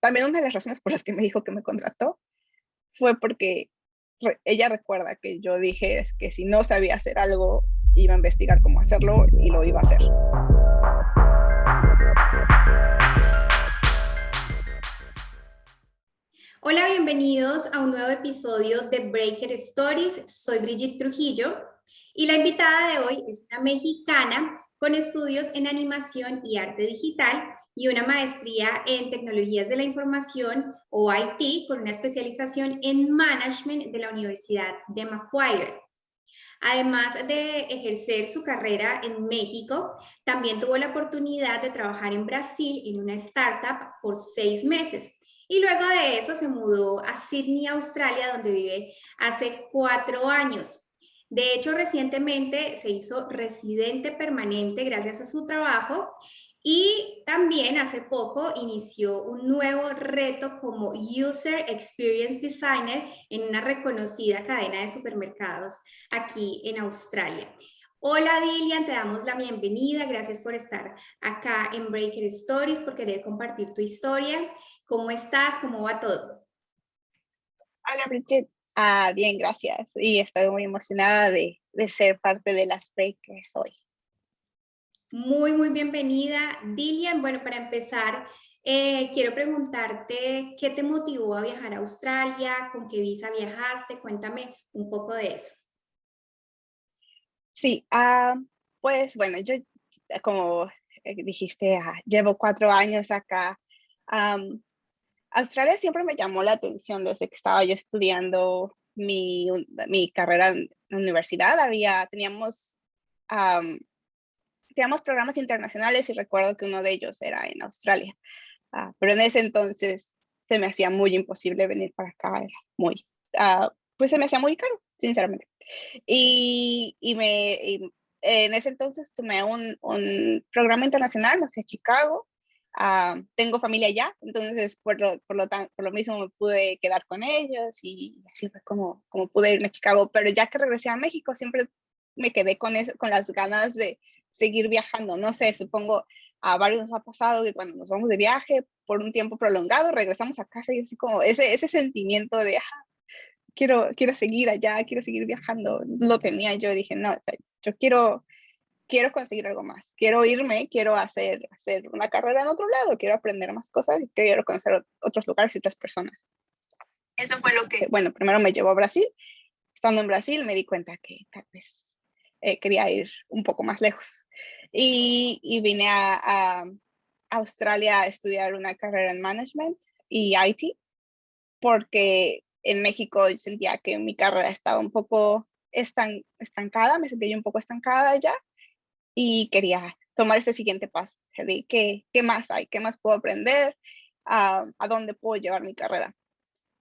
también una de las razones por las que me dijo que me contrató fue porque ella recuerda que yo dije es que si no sabía hacer algo, iba a investigar cómo hacerlo y lo iba a hacer. Hola, bienvenidos a un nuevo episodio de Breaker Stories. Soy Brigitte Trujillo y la invitada de hoy es una mexicana con estudios en animación y arte digital y una maestría en tecnologías de la información o IT con una especialización en management de la Universidad de Macquarie. Además de ejercer su carrera en México, también tuvo la oportunidad de trabajar en Brasil en una startup por 6 meses. Y luego de eso se mudó a Sydney, Australia, donde vive hace 4 años. De hecho, recientemente se hizo residente permanente gracias a su trabajo y también hace poco inició un nuevo reto como User Experience Designer en una reconocida cadena de supermercados aquí en Australia. Hola Dilian, te damos la bienvenida. Gracias por estar acá en Breaker Stories, por querer compartir tu historia. ¿Cómo estás? ¿Cómo va todo? Hola, Bridget. Bien, gracias. Y estoy muy emocionada de ser parte de las breakers hoy. Muy bienvenida, Dilian. Bueno, para empezar, quiero preguntarte qué te motivó a viajar a Australia, con qué visa viajaste, cuéntame un poco de eso. Sí, pues bueno, yo como dijiste, llevo 4 años acá. Australia siempre me llamó la atención desde que estaba yo estudiando mi carrera en la universidad. Am, teníamos programas internacionales y recuerdo que uno de ellos era en Australia. Pero en ese entonces se me hacía muy imposible venir para acá, era pues se me hacía muy caro, sinceramente. En ese entonces tomé un programa internacional, me fui a Chicago. Tengo familia allá, entonces por lo mismo me pude quedar con ellos y así fue como pude irme a Chicago. Pero ya que regresé a México, siempre me quedé con las ganas de seguir viajando. No sé, supongo a varios nos ha pasado que cuando nos vamos de viaje por un tiempo prolongado, regresamos a casa y así como ese sentimiento de quiero seguir allá, quiero seguir viajando. Lo tenía yo, dije, no, o sea, yo quiero conseguir algo más, quiero irme, quiero hacer una carrera en otro lado, quiero aprender más cosas y quiero conocer otros lugares y otras personas. Eso fue lo que, bueno, primero me llevó a Brasil. Estando en Brasil me di cuenta que tal vez quería ir un poco más lejos. Y vine a Australia a estudiar una carrera en management y IT, porque en México yo sentía que mi carrera estaba un poco estancada, me sentía yo un poco estancada ya y quería tomar ese siguiente paso. De qué más hay, qué más puedo aprender, a dónde puedo llevar mi carrera.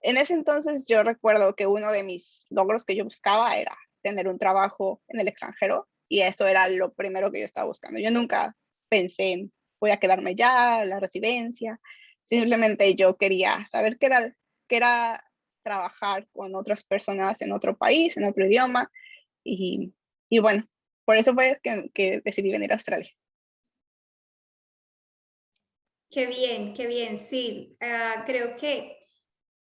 En ese entonces yo recuerdo que uno de mis logros que yo buscaba era tener un trabajo en el extranjero y eso era lo primero que yo estaba buscando. Yo nunca pensé en voy a quedarme ya, la residencia. Simplemente yo quería saber qué era trabajar con otras personas en otro país, en otro idioma y, y bueno, por eso fue que decidí venir a Australia. Qué bien, sí. Creo que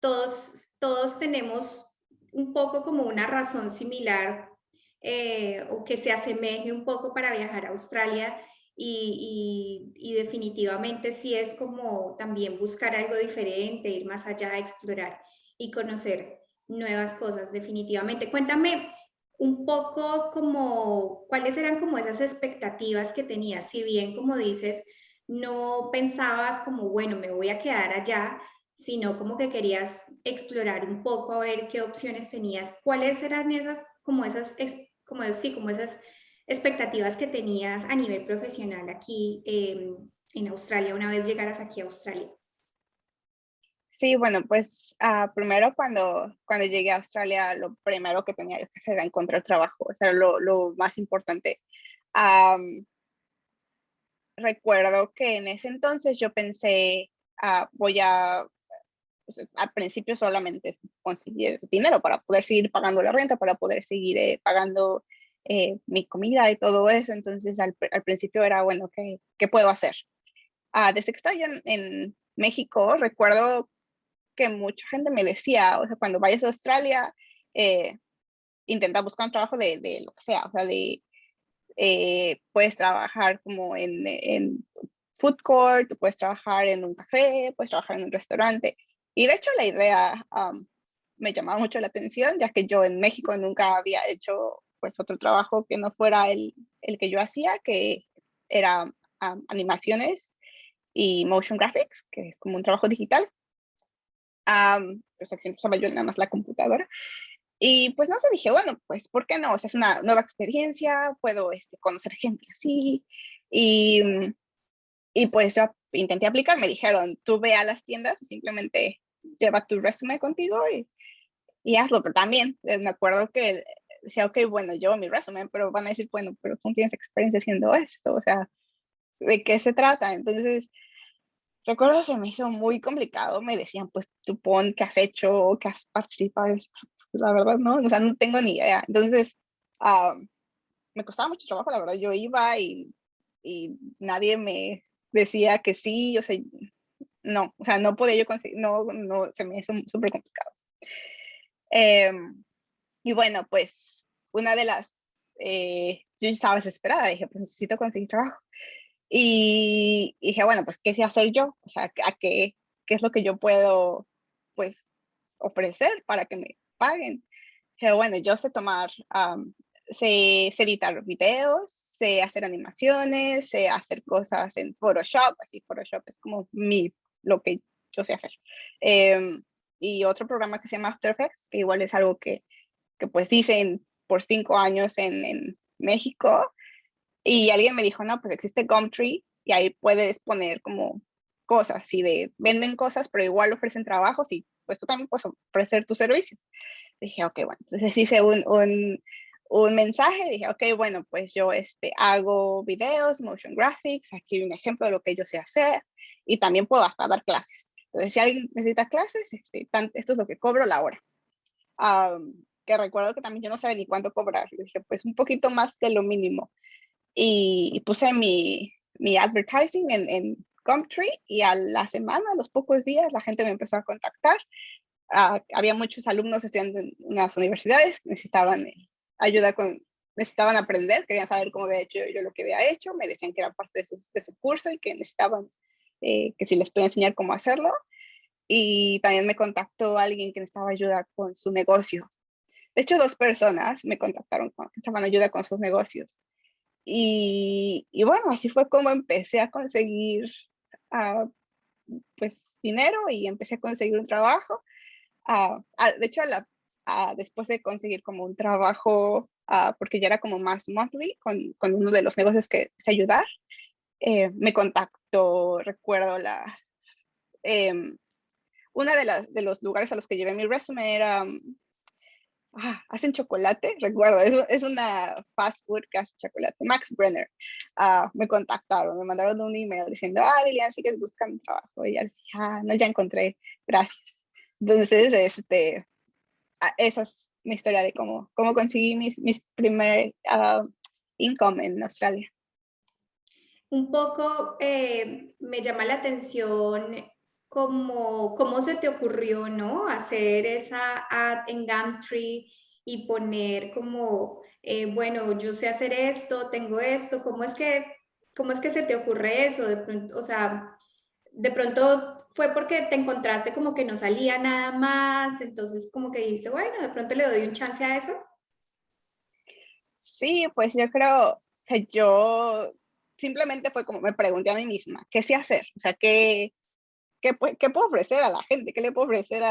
todos tenemos un poco como una razón similar o que se asemeje un poco para viajar a Australia y definitivamente sí es como también buscar algo diferente, ir más allá, explorar y conocer nuevas cosas, definitivamente. Cuéntame un poco como cuáles eran como esas expectativas que tenías, si bien como dices, no pensabas como, bueno, me voy a quedar allá, sino como que querías explorar un poco a ver qué opciones tenías. ¿Cuáles eran como esas expectativas que tenías a nivel profesional aquí en Australia, una vez llegaras aquí a Australia? Sí, bueno, pues primero cuando llegué a Australia, lo primero que tenía yo que hacer era encontrar trabajo, o sea, lo más importante. Am, Recuerdo que en ese entonces yo pensé, al principio solamente conseguir dinero para poder seguir pagando la renta, para poder seguir pagando mi comida y todo eso. Entonces al principio era, bueno, ¿qué puedo hacer? Desde que estaba yo México, recuerdo que mucha gente me decía, o sea, cuando vayas a Australia, intenta buscar un trabajo de lo que sea, o sea, puedes trabajar como en food court, puedes trabajar en un café, puedes trabajar en un restaurante. Y de hecho la idea me llamaba mucho la atención, ya que yo en México nunca había hecho pues otro trabajo que no fuera el que yo hacía, que era animaciones y motion graphics, que es como un trabajo digital. Pues aquí usaba yo nada más la computadora. Y pues no sé, dije, bueno, pues ¿por qué no? O sea, es una nueva experiencia, puedo conocer gente así. Y, y pues yo intenté aplicar, me dijeron, tú ve a las tiendas y simplemente lleva tu resumen contigo y hazlo, pero también me acuerdo que decía, ok, bueno, llevo mi resumen, pero van a decir, bueno, pero tú no tienes experiencia haciendo esto, o sea, ¿de qué se trata? Entonces, recuerdo se me hizo muy complicado, me decían, pues tú pon qué has hecho, qué has participado, y pues, la verdad no, o sea, no tengo ni idea. Entonces, me costaba mucho trabajo, la verdad, yo iba y nadie me decía que sí, o sea, no podía yo conseguir, no, se me hizo súper complicado. Y bueno, pues una de yo estaba desesperada, dije, pues necesito conseguir trabajo. Y dije, bueno, pues, ¿qué sé hacer yo? O sea, ¿qué es lo que yo puedo, pues, ofrecer para que me paguen? Dije, bueno, yo sé sé editar videos, sé hacer animaciones, sé hacer cosas en Photoshop, así Photoshop es como lo que yo sé hacer. Y otro programa que se llama After Effects, que igual es algo que pues dicen por 5 años en México, y alguien me dijo, no, pues existe Gumtree y ahí puedes poner como cosas y venden cosas, pero igual ofrecen trabajos y pues tú también puedes ofrecer tus servicios. Dije, ok, bueno, entonces hice un mensaje, dije, ok, bueno, pues yo hago videos, motion graphics, aquí hay un ejemplo de lo que yo sé hacer y también puedo hasta dar clases. Entonces, si alguien necesita clases, esto es lo que cobro la hora. Que recuerdo que también yo no sabía ni cuánto cobrar. Dije, pues un poquito más que lo mínimo y puse mi advertising en Gumtree y a la semana, a los pocos días, la gente me empezó a contactar. Había muchos alumnos estudiando en unas universidades que necesitaban necesitaban aprender, querían saber cómo había hecho yo lo que había hecho, me decían que era parte de su curso y que necesitaban que si les podía enseñar cómo hacerlo. Y también me contactó alguien que necesitaba ayuda con su negocio. De hecho, 2 personas me contactaron que necesitaban ayuda con sus negocios. Y bueno, así fue como empecé a conseguir pues dinero y empecé a conseguir un trabajo. De hecho, después de conseguir como un trabajo, porque ya era como más monthly con uno de los negocios que quise ayudar, me contactó, recuerdo, em, una de los lugares a los que llevé mi resumen era hacen chocolate, recuerdo, es una fast food que hace chocolate, Max Brenner. Me contactaron, me mandaron un email diciendo, Lilian, sigues buscando trabajo. Y ya dije, no, ya encontré, gracias. Entonces, esa es mi historia de cómo conseguí mis primer income en Australia. Un poco me llama la atención cómo se te ocurrió, ¿no? Hacer esa ad en Gumtree y poner como, bueno, yo sé hacer esto, tengo esto, cómo es que se te ocurre eso? De pronto, o sea, de pronto fue porque te encontraste como que no salía nada más, entonces como que dijiste, bueno, de pronto le doy un chance a eso. Sí, pues yo creo que yo simplemente fue como me pregunté a mí misma, ¿qué sé hacer? O sea, ¿qué puedo ofrecer a la gente? ¿Qué le puedo ofrecer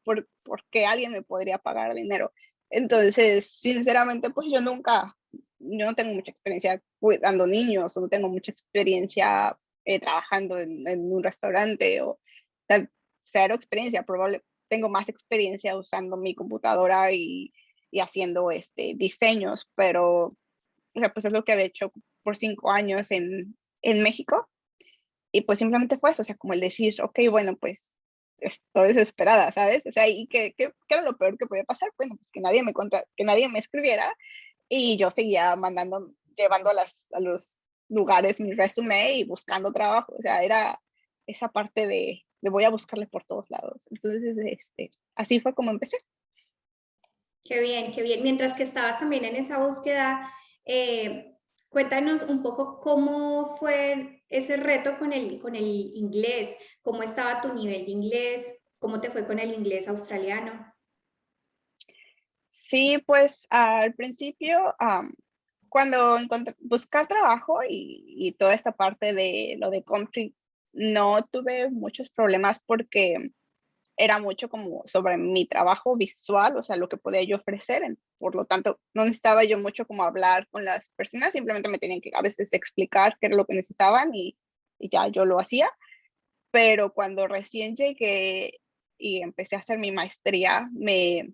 por qué alguien me podría pagar dinero? Entonces, sinceramente, pues yo no tengo mucha experiencia cuidando niños, o no tengo mucha experiencia trabajando en un restaurante, cero experiencia, tengo más experiencia usando mi computadora y haciendo diseños, pero, o sea, pues es lo que había hecho por 5 años en México. Y pues simplemente fue eso, o sea, como el decir, ok, bueno, pues estoy desesperada, ¿sabes? O sea, ¿y qué era lo peor que podía pasar? Bueno, pues que nadie me escribiera y yo seguía llevando a los lugares mi resumen y buscando trabajo. O sea, era esa parte de voy a buscarle por todos lados. Entonces, así fue como empecé. Qué bien, qué bien. Mientras que estabas también en esa búsqueda, cuéntanos un poco cómo fue ese reto con el inglés, cómo estaba tu nivel de inglés, cómo te fue con el inglés australiano. Sí, pues al principio, cuando buscar trabajo y toda esta parte de lo de country, no tuve muchos problemas porque era mucho como sobre mi trabajo visual, o sea, lo que podía yo ofrecer. Por lo tanto, no necesitaba yo mucho como hablar con las personas, simplemente me tenían que a veces explicar qué era lo que necesitaban y ya yo lo hacía. Pero cuando recién llegué y empecé a hacer mi maestría, me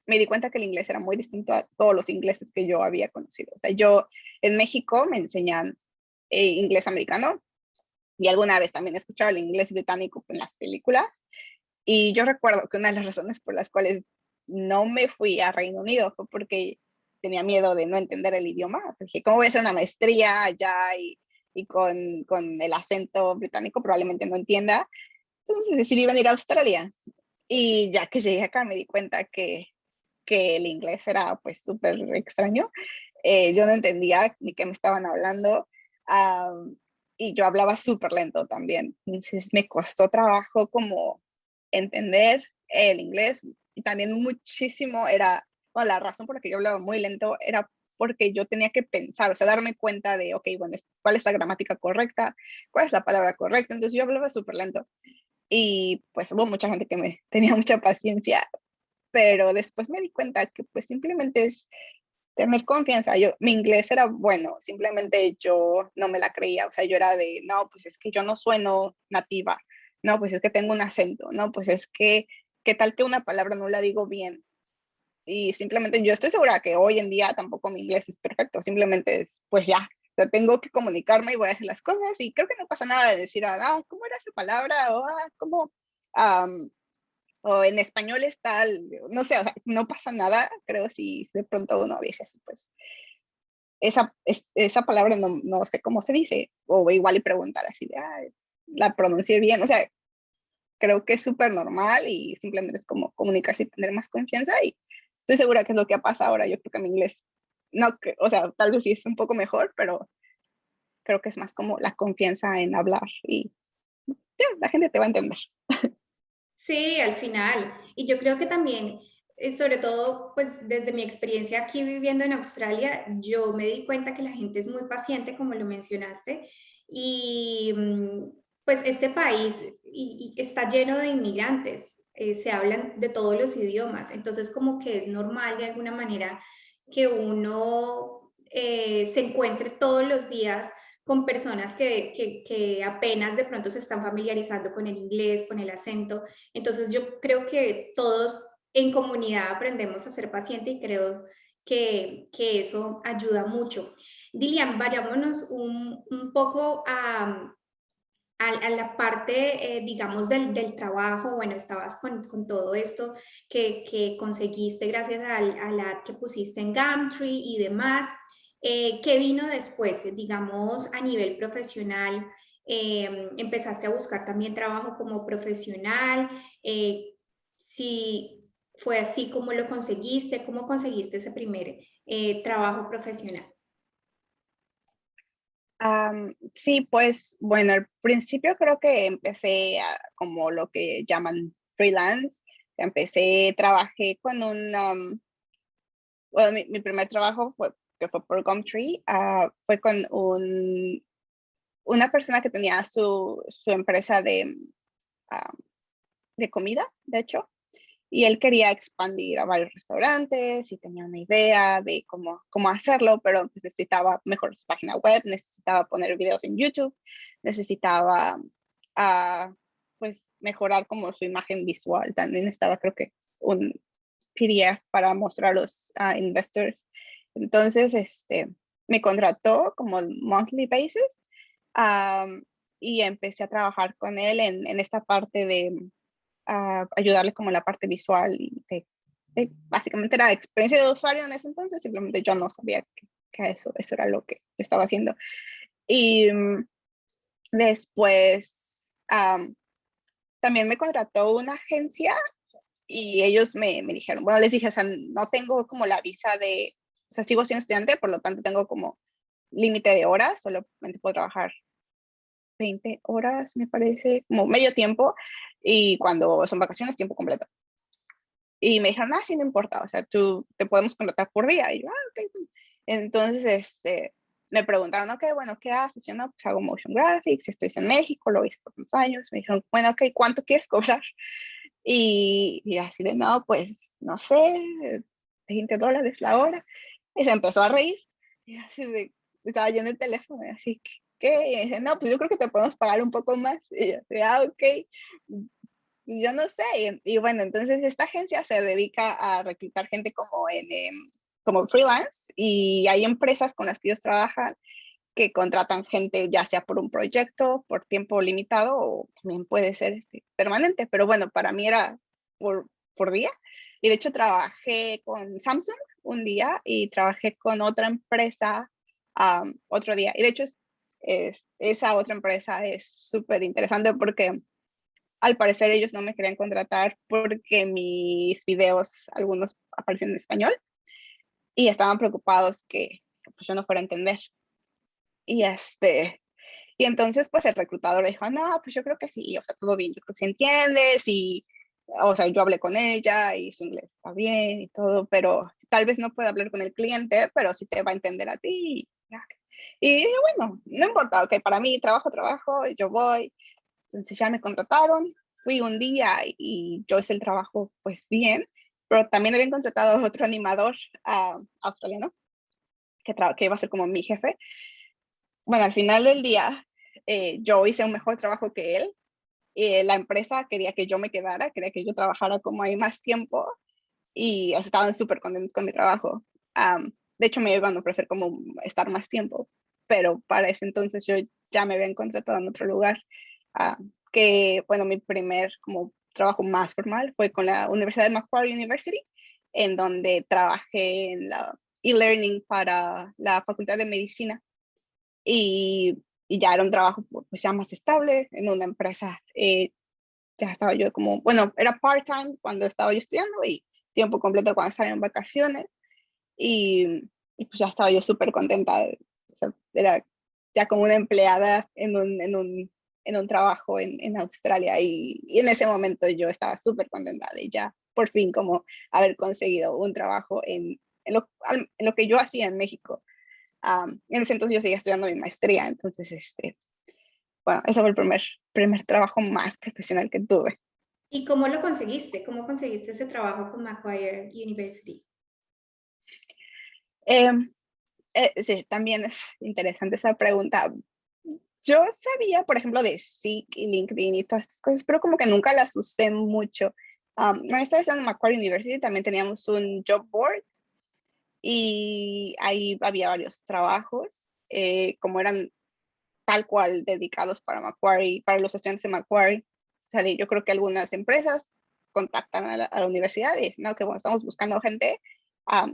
di cuenta que el inglés era muy distinto a todos los ingleses que yo había conocido. O sea, yo en México me enseñan inglés americano y alguna vez también he escuchado el inglés británico en las películas. Y yo recuerdo que una de las razones por las cuales no me fui a Reino Unido fue porque tenía miedo de no entender el idioma. Dije, ¿cómo voy a hacer una maestría allá y con el acento británico? Probablemente no entienda. Entonces decidí venir a Australia. Y ya que llegué acá me di cuenta que el inglés era pues súper extraño. Yo no entendía ni qué me estaban hablando. Y yo hablaba súper lento también. Entonces me costó trabajo como entender el inglés y también muchísimo era, bueno, la razón por la que yo hablaba muy lento era porque yo tenía que pensar, o sea, darme cuenta de, ok, bueno, ¿cuál es la gramática correcta? ¿Cuál es la palabra correcta? Entonces yo hablaba súper lento y pues hubo mucha gente que me tenía mucha paciencia, pero después me di cuenta que pues simplemente es tener confianza. Mi inglés era bueno, simplemente yo no me la creía, o sea, yo era de, no, pues es que yo no sueno nativa, no, pues es que tengo un acento, no, pues es que, ¿qué tal que una palabra no la digo bien? Y simplemente yo estoy segura que hoy en día tampoco mi inglés es perfecto, simplemente es, pues ya, o sea, tengo que comunicarme y voy a hacer las cosas y creo que no pasa nada de decir, ¿cómo era esa palabra? O, ¿cómo? Um, o en español es tal, no sé, o sea, no pasa nada, creo si de pronto uno dice así, pues esa palabra no sé cómo se dice, o igual y preguntar así de, la pronuncié bien, o sea, creo que es súper normal y simplemente es como comunicarse y tener más confianza y estoy segura que es lo que pasa ahora, yo creo que mi inglés, no, o sea, tal vez sí es un poco mejor, pero creo que es más como la confianza en hablar y ya, la gente te va a entender. Sí, al final. Y yo creo que también, sobre todo, pues desde mi experiencia aquí viviendo en Australia, yo me di cuenta que la gente es muy paciente, como lo mencionaste, y pues este país y está lleno de inmigrantes, se hablan de todos los idiomas, entonces como que es normal de alguna manera que uno se encuentre todos los días con personas que apenas de pronto se están familiarizando con el inglés, con el acento. Entonces yo creo que todos en comunidad aprendemos a ser paciente y creo que eso ayuda mucho. Dilian, vayámonos un poco a la parte, digamos, del trabajo. Bueno, estabas con todo esto que conseguiste gracias a la ad que pusiste en Gumtree y demás. ¿Qué vino después? Digamos, a nivel profesional, empezaste a buscar también trabajo como profesional. Si fue así como lo conseguiste, ¿cómo conseguiste ese primer trabajo profesional? Sí, pues bueno, al principio creo que empecé como lo que llaman freelance. Empecé, trabajé con bueno, mi primer trabajo que fue por Gumtree, fue con una persona que tenía su empresa ah, de comida, de hecho, y él quería expandir a varios restaurantes y tenía una idea de cómo hacerlo, pero pues necesitaba mejorar su página web, necesitaba poner videos en YouTube, necesitaba pues mejorar como su imagen visual. También necesitaba creo que un PDF para mostrar a los investors. Entonces, me contrató como monthly basis um, y empecé a trabajar con él en esta parte de ayudarle como la parte visual y básicamente era experiencia de usuario en ese entonces, simplemente yo no sabía que eso era lo que yo estaba haciendo. Y después también me contrató una agencia y ellos me dijeron, bueno, les dije, o sea, no tengo como la visa de, o sea, sigo siendo estudiante, por lo tanto tengo como límite de horas, solamente puedo trabajar 20 horas, me parece, como medio tiempo, y cuando son vacaciones, tiempo completo. Y me dijeron, sí, no importa, o sea, tú te podemos contratar por día. Y yo, ok. Entonces, me preguntaron, ok, bueno, ¿qué haces? Yo, no, pues hago motion graphics, estoy en México, lo hice por unos años. Me dijeron, bueno, ok, ¿cuánto quieres cobrar? Y así de, no, pues, no sé, $20 la hora. Y se empezó a reír. Y así de, estaba yo en el teléfono, y así, ¿qué? Y dice, no, pues yo creo que te podemos pagar un poco más. Y yo, ok. Y yo no sé. Y bueno, entonces esta agencia se dedica a reclutar gente como como freelance, y hay empresas con las que ellos trabajan que contratan gente ya sea por un proyecto, por tiempo limitado, o también puede ser permanente. Pero bueno, para mí era por día. Y de hecho trabajé con Samsung un día y trabajé con otra empresa otro día. Y de hecho esa otra empresa es súper interesante porque al parecer ellos no me querían contratar porque mis videos, algunos aparecen en español, y estaban preocupados que pues, yo no fuera a entender. Y y entonces pues el reclutador dijo, no, pues yo creo que sí, o sea, todo bien, yo creo que sí entiendes, y, o sea, yo hablé con ella y su inglés está bien y todo, pero tal vez no pueda hablar con el cliente, pero sí te va a entender a ti. Y dije, bueno, no importa, ok, para mí trabajo, yo voy. Entonces ya me contrataron, fui un día y yo hice el trabajo pues bien, pero también habían contratado a otro animador australiano que iba a ser como mi jefe. Bueno, al final del día yo hice un mejor trabajo que él. La empresa quería que yo me quedara, quería que yo trabajara como ahí más tiempo, y estaban súper contentos con mi trabajo. De hecho, me iban a ofrecer como estar más tiempo, pero para ese entonces yo ya me habían contratado en otro lugar. Que, bueno, mi primer como trabajo más formal fue con la Universidad de Macquarie University, en donde trabajé en la e-learning para la Facultad de Medicina. Y ya era un trabajo pues ya más estable en una empresa. Ya estaba yo como, bueno, era part-time cuando estaba yo estudiando y tiempo completo cuando estaba en vacaciones. Y pues ya estaba yo súper contenta. O sea, era ya como una empleada en un trabajo en Australia, y en ese momento yo estaba súper contenta de ya por fin como haber conseguido un trabajo en lo que yo hacía en México. En ese entonces yo seguía estudiando mi maestría, entonces, bueno, ese fue el primer trabajo más profesional que tuve. ¿Y cómo lo conseguiste? ¿Cómo conseguiste ese trabajo con Macquarie University? Eh, sí, también es interesante esa pregunta. Yo sabía, por ejemplo, de Seek y LinkedIn y todas estas cosas, pero como que nunca las usé mucho. Cuando estaba estudiando en Macquarie University también teníamos un job board, y ahí había varios trabajos, como eran tal cual dedicados para Macquarie, para los estudiantes de Macquarie. O sea, yo creo que algunas empresas contactan a la universidad y dicen, no, que bueno, estamos buscando gente,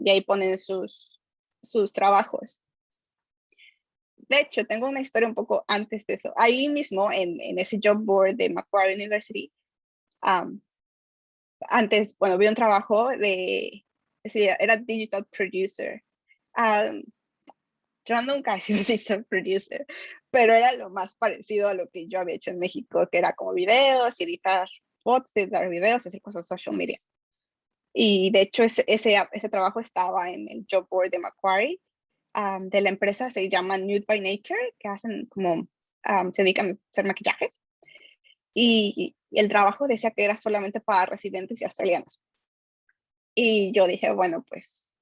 y ahí ponen sus trabajos. De hecho, tengo una historia un poco antes de eso. Ahí mismo, en ese job board de Macquarie University, um, antes, bueno, vi un trabajo sí, era digital producer. Um, yo nunca he sido digital producer, pero era lo más parecido a lo que yo había hecho en México, que era como videos, editar fotos, editar videos, hacer cosas social media. Y de hecho ese trabajo estaba en el job board de Macquarie. De la empresa se llama Nude by Nature, que hacen como, se dedican a hacer maquillaje. Y el trabajo decía que era solamente para residentes y australianos. Y yo dije, bueno, pues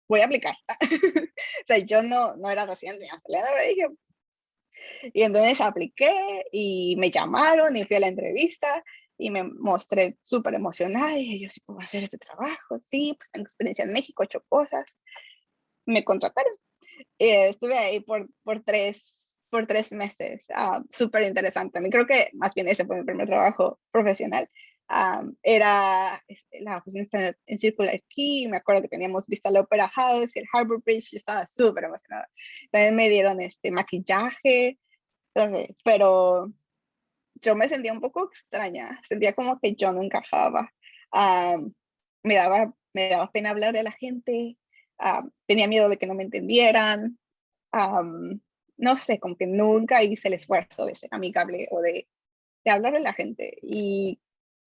voy a aplicar. O sea, yo no era residente ni australiano, pero dije, y entonces apliqué y me llamaron y fui a la entrevista y me mostré súper emocionada y dije, yo sí puedo hacer este trabajo, sí, pues tengo experiencia en México, he hecho cosas. Me contrataron. Estuve ahí por 3 meses. Súper interesante. A mí creo que más bien ese fue mi primer trabajo profesional. Era la oficina está en Circular Quay. Me acuerdo que teníamos vista al Opera House y el Harbour Bridge. Yo estaba súper emocionada. También me dieron maquillaje, pero yo me sentía un poco extraña, sentía como que yo no encajaba. Am, me daba pena hablarle a la gente, tenía miedo de que no me entendieran, am, no sé, como que nunca hice el esfuerzo de ser amigable o de hablarle a la gente. Y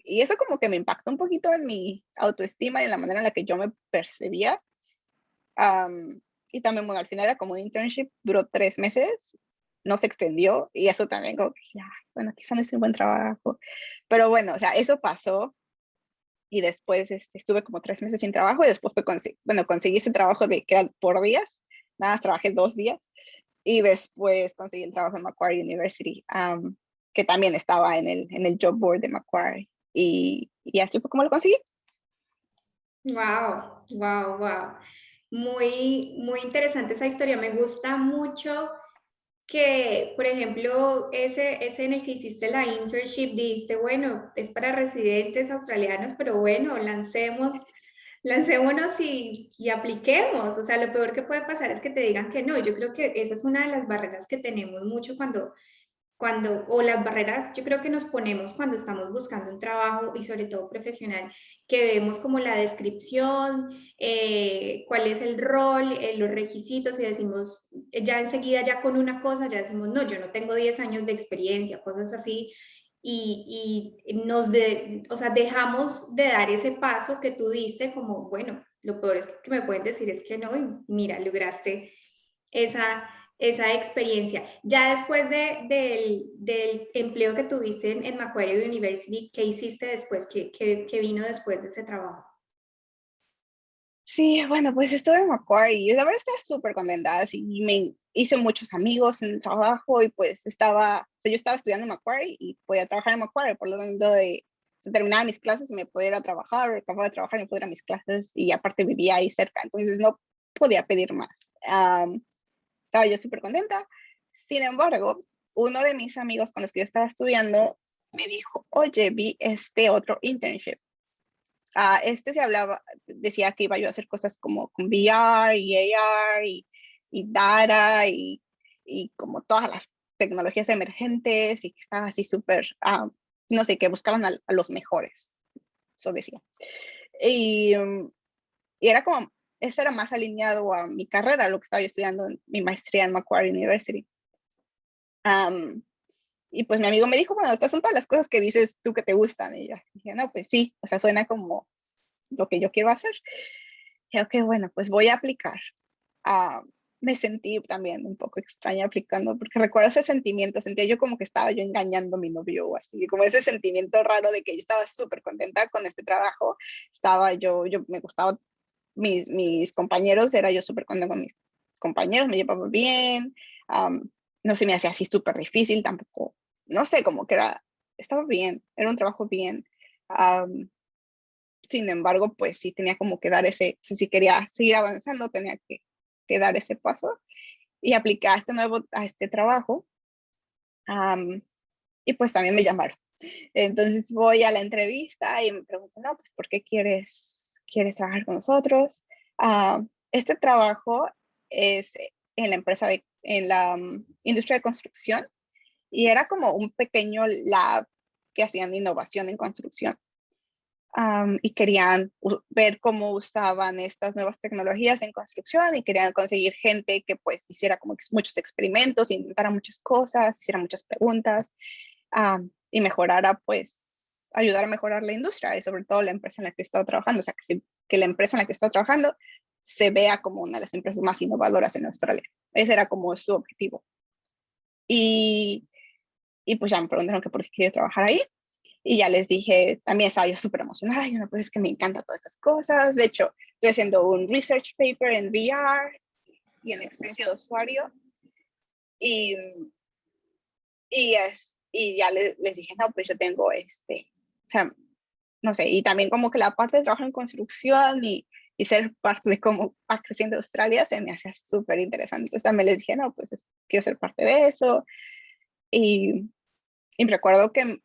eso como que me impactó un poquito en mi autoestima y en la manera en la que yo me percibía. Y también, bueno, al final era como un internship, duró 3 meses, no se extendió y eso también como que, ya, bueno, quizá no es un buen trabajo. Pero bueno, o sea, eso pasó y después estuve como 3 meses sin trabajo y después bueno, conseguí ese trabajo de que era por días, nada más trabajé 2 días y después conseguí el trabajo en Macquarie University, que también estaba en el job board de Macquarie y así fue como lo conseguí. Wow, wow, wow. Muy, muy interesante esa historia. Me gusta mucho que, por ejemplo, ese en el que hiciste la internship, dijiste, bueno, es para residentes australianos, pero bueno, lancémonos y apliquemos. O sea, lo peor que puede pasar es que te digan que no. Yo creo que esa es una de las barreras que tenemos mucho o las barreras yo creo que nos ponemos cuando estamos buscando un trabajo y sobre todo profesional, que vemos como la descripción, cuál es el rol, los requisitos y decimos, ya enseguida ya con una cosa, ya decimos, no, yo no tengo 10 años de experiencia, cosas así. Y o sea, dejamos de dar ese paso que tú diste como, bueno, lo peor es que me pueden decir es que no, y mira, lograste esa, esa experiencia. Ya después del empleo que tuviste en Macquarie University, ¿qué hiciste después? ¿Qué vino después de ese trabajo? Sí, bueno, pues estuve en Macquarie y la verdad estaba súper contenta, así, y me hice muchos amigos en el trabajo y pues o sea, yo estaba estudiando en Macquarie y podía trabajar en Macquarie, por lo tanto se terminaba mis clases y me podía ir a trabajar, acababa de trabajar y me podía ir a mis clases y aparte vivía ahí cerca, entonces no podía pedir más. Estaba yo súper contenta. Sin embargo, uno de mis amigos con los que yo estaba estudiando me dijo, oye, vi este otro internship. Se decía que iba yo a hacer cosas como con VR y AR y data y como todas las tecnologías emergentes y que estaba así súper, no sé, que buscaban a los mejores, eso decía. Y, y era como, eso era más alineado a mi carrera, lo que estaba yo estudiando en mi maestría en Macquarie University. Um, y pues mi amigo me dijo, bueno, estas son todas las cosas que dices tú que te gustan. Y yo dije, no, pues sí, o sea, suena como lo que yo quiero hacer. Y ok, bueno, pues voy a aplicar. Me sentí también un poco extraña aplicando, porque recuerdo ese sentimiento, sentía yo como que estaba yo engañando a mi novio o así, como ese sentimiento raro de que yo estaba súper contenta con este trabajo, yo me gustaba mis compañeros, era yo súper contenta con mis compañeros, me llevaba bien, no se me hacía así súper difícil tampoco, no sé, como que estaba bien, era un trabajo bien. Sin embargo, pues sí tenía como que dar si quería seguir avanzando, tenía que dar ese paso y apliqué a este trabajo, y pues también me llamaron. Entonces voy a la entrevista y me preguntan, no, pues ¿por qué quieres trabajar con nosotros? Este trabajo es en la en la industria de construcción y era como un pequeño lab que hacían de innovación en construcción. Y querían ver cómo usaban estas nuevas tecnologías en construcción y querían conseguir gente que pues hiciera como muchos experimentos, intentara muchas cosas, hiciera muchas preguntas, y mejorara pues ayudar a mejorar la industria y sobre todo la empresa en la que he estado trabajando, o sea que la empresa en la que he estado trabajando se vea como una de las empresas más innovadoras en Australia. Ese era como su objetivo. Y, y pues ya me preguntaron que por qué quiero trabajar ahí. Y ya les dije, también estaba yo súper emocionada, y no, pues es que me encantan todas estas cosas. De hecho, estoy haciendo un research paper en VR y en experiencia de usuario. Y, y ya les dije, no, pues yo tengo o sea, no sé, y también como que la parte de trabajo en construcción y ser parte de cómo va creciendo Australia se me hacía súper interesante. Entonces también les dije, no, pues quiero ser parte de eso. Y, y me recuerdo que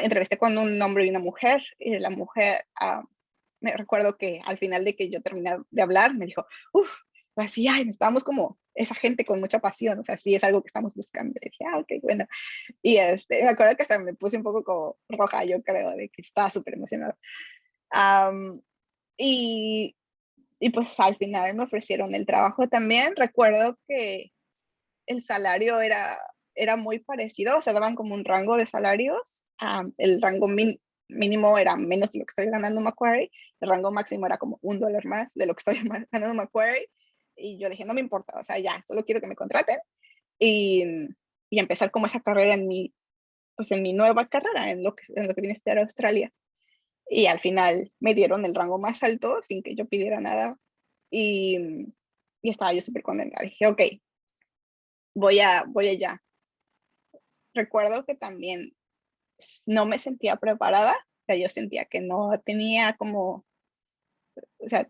entrevisté con un hombre y una mujer, y la mujer, me recuerdo que al final de que yo terminé de hablar, me dijo, uff, fue así, ay, necesitamos como esa gente con mucha pasión, o sea, sí es algo que estamos buscando. Y dije, ok, bueno. Y me acuerdo que hasta me puse un poco como roja, yo creo, de que estaba súper emocionada. Um, y, y pues al final me ofrecieron el trabajo también. Recuerdo que el salario era muy parecido, o sea, daban como un rango de salarios. El rango mínimo era menos de lo que estoy ganando en Macquarie, el rango máximo era como $1 más de lo que estoy ganando en Macquarie. Y yo dije, no me importa, o sea, ya, solo quiero que me contraten y, y empezar como esa carrera pues en mi nueva carrera, en lo que viene a estudiar a Australia. Y al final me dieron el rango más alto sin que yo pidiera nada. Y, y estaba yo súper contenta. Dije, ok, voy allá. Recuerdo que también no me sentía preparada. O sea, yo sentía que no tenía como, o sea,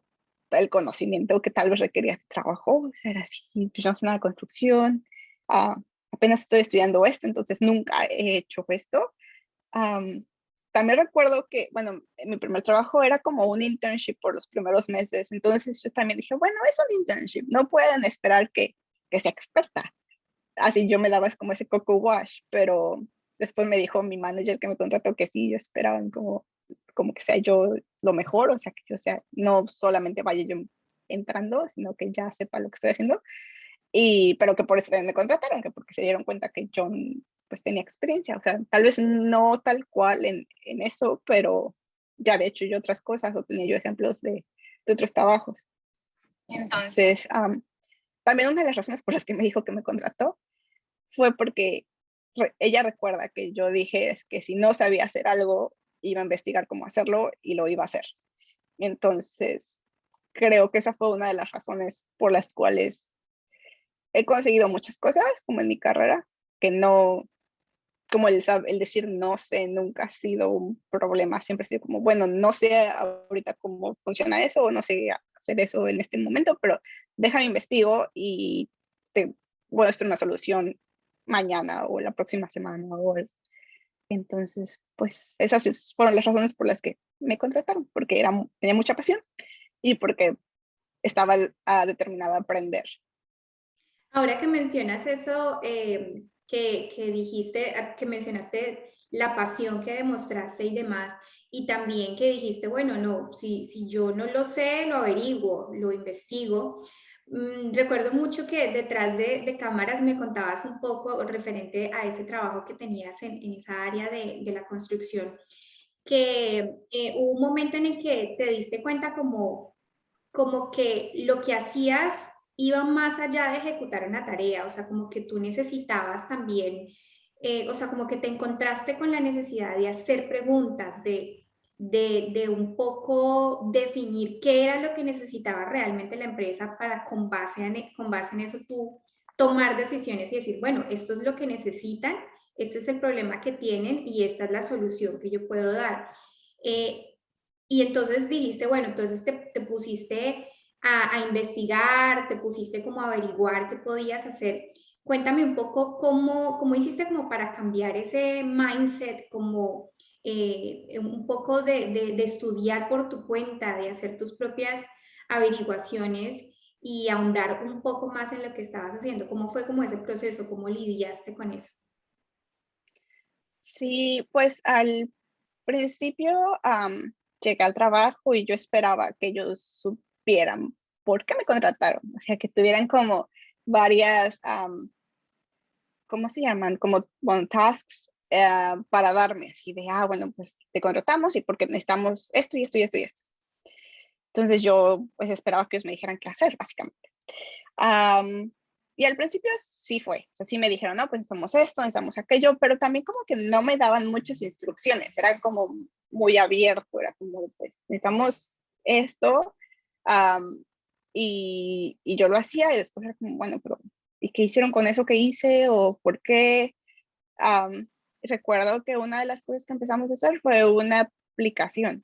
el conocimiento que tal vez requería este trabajo. O sea, era así, pues yo no sé nada de construcción. Uh, Apenas estoy estudiando esto, entonces nunca he hecho esto. Um, También recuerdo que, bueno, mi primer trabajo era como un internship por los primeros meses, entonces yo también dije, bueno, es un internship, no pueden esperar que sea experta. Así yo me daba como ese coco wash, pero después me dijo mi manager que me contrató que sí, yo esperaban como que sea yo lo mejor, o sea, que yo sea, no solamente vaya yo entrando, sino que ya sepa lo que estoy haciendo. Pero que por eso me contrataron, que porque se dieron cuenta que yo pues tenía experiencia, o sea, tal vez no tal cual en eso, pero ya había hecho yo otras cosas o tenía yo ejemplos de otros trabajos. Entonces, también una de las razones por las que me dijo que me contrató fue porque ella recuerda que yo dije es que si no sabía hacer algo, iba a investigar cómo hacerlo y lo iba a hacer. Entonces, creo que esa fue una de las razones por las cuales he conseguido muchas cosas, como en mi carrera, que no, como el decir no sé, nunca ha sido un problema, siempre ha sido como, bueno, no sé ahorita cómo funciona eso, o no sé hacer eso en este momento, pero déjame investigo y te muestro una solución mañana o la próxima semana. Entonces, pues esas fueron las razones por las que me contrataron, porque tenía mucha pasión y porque estaba determinada a aprender. Ahora que mencionas eso, que dijiste, que mencionaste la pasión que demostraste y demás, y también que dijiste, bueno, no, si yo no lo sé, lo averiguo, lo investigo. Recuerdo mucho que detrás de cámaras me contabas un poco referente a ese trabajo que tenías en esa área de la construcción, que hubo un momento en el que te diste cuenta como que lo que hacías iba más allá de ejecutar una tarea, o sea, como que tú necesitabas también, o sea, como que te encontraste con la necesidad de hacer preguntas, de un poco definir qué era lo que necesitaba realmente la empresa para con base en eso tú tomar decisiones y decir, bueno, esto es lo que necesitan, este es el problema que tienen y esta es la solución que yo puedo dar. Eh, y entonces dijiste, bueno, entonces te pusiste a investigar, te pusiste como a averiguar qué podías hacer. Cuéntame un poco cómo hiciste como para cambiar ese mindset, como un poco de estudiar por tu cuenta, de hacer tus propias averiguaciones y ahondar un poco más en lo que estabas haciendo. ¿Cómo fue como ese proceso? ¿Cómo lidiaste con eso? Sí, pues al principio llegué al trabajo y yo esperaba que ellos supieran por qué me contrataron, o sea, que tuvieran como varias, ¿cómo se llaman? Como bueno, tasks para darme, así de, bueno, pues te contratamos y porque necesitamos esto y esto y esto y esto. Entonces yo pues esperaba que ellos me dijeran qué hacer, básicamente. Um, y al principio sí fue, o sea, sí me dijeron, no, pues necesitamos esto, necesitamos aquello, pero también como que no me daban muchas instrucciones, era como muy abierto, era como, pues necesitamos esto, um, y yo lo hacía y después era como, bueno, pero ¿y qué hicieron con eso que hice o por qué? Um, Recuerdo que una de las cosas que empezamos a hacer fue una aplicación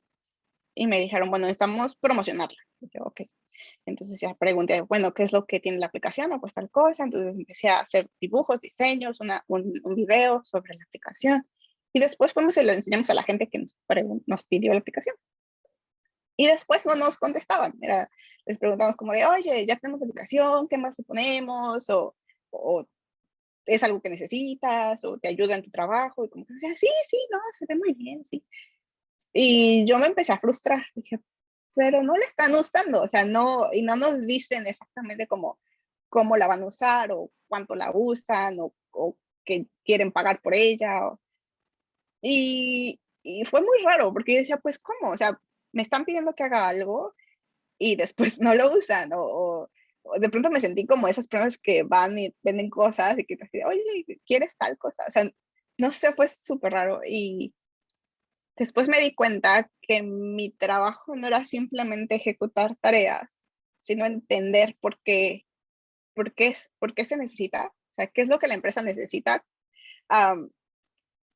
y me dijeron, bueno, necesitamos promocionarla. Y yo, ok. Entonces ya pregunté, bueno, ¿qué es lo que tiene la aplicación? O pues tal cosa. Entonces empecé a hacer dibujos, diseños, un video sobre la aplicación. Y después fuimos y lo enseñamos a la gente que nos pidió la aplicación. Y después no nos contestaban, les preguntamos como de, oye, ya tenemos la aplicación, ¿qué más le ponemos? O es algo que necesitas, o te ayuda en tu trabajo, y como que decía, sí, sí, no, se ve muy bien, sí. Y yo me empecé a frustrar, dije, pero no la están usando, o sea, no, y no nos dicen exactamente cómo la van a usar, o cuánto la usan, o que quieren pagar por ella. Y fue muy raro, porque yo decía, pues, ¿cómo? O sea, me están pidiendo que haga algo y después no lo usan, o de pronto me sentí como esas personas que van y venden cosas y que te dicen, oye, ¿quieres tal cosa? O sea, no sé, fue súper raro. Y después me di cuenta que mi trabajo no era simplemente ejecutar tareas, sino entender por qué se necesita, o sea, qué es lo que la empresa necesita, um,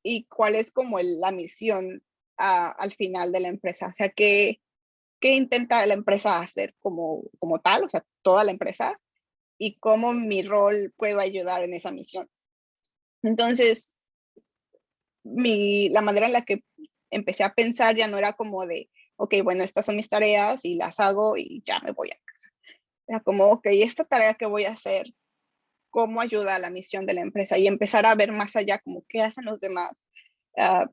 y cuál es como la misión al final de la empresa. O sea, qué intenta la empresa hacer como tal, o sea, toda la empresa, y cómo mi rol puedo ayudar en esa misión. Entonces, la manera en la que empecé a pensar ya no era como de, ok, bueno, estas son mis tareas y las hago y ya me voy a casa. Era como, ok, esta tarea que voy a hacer, ¿cómo ayuda a la misión de la empresa? Y empezar a ver más allá, como qué hacen los demás, uh,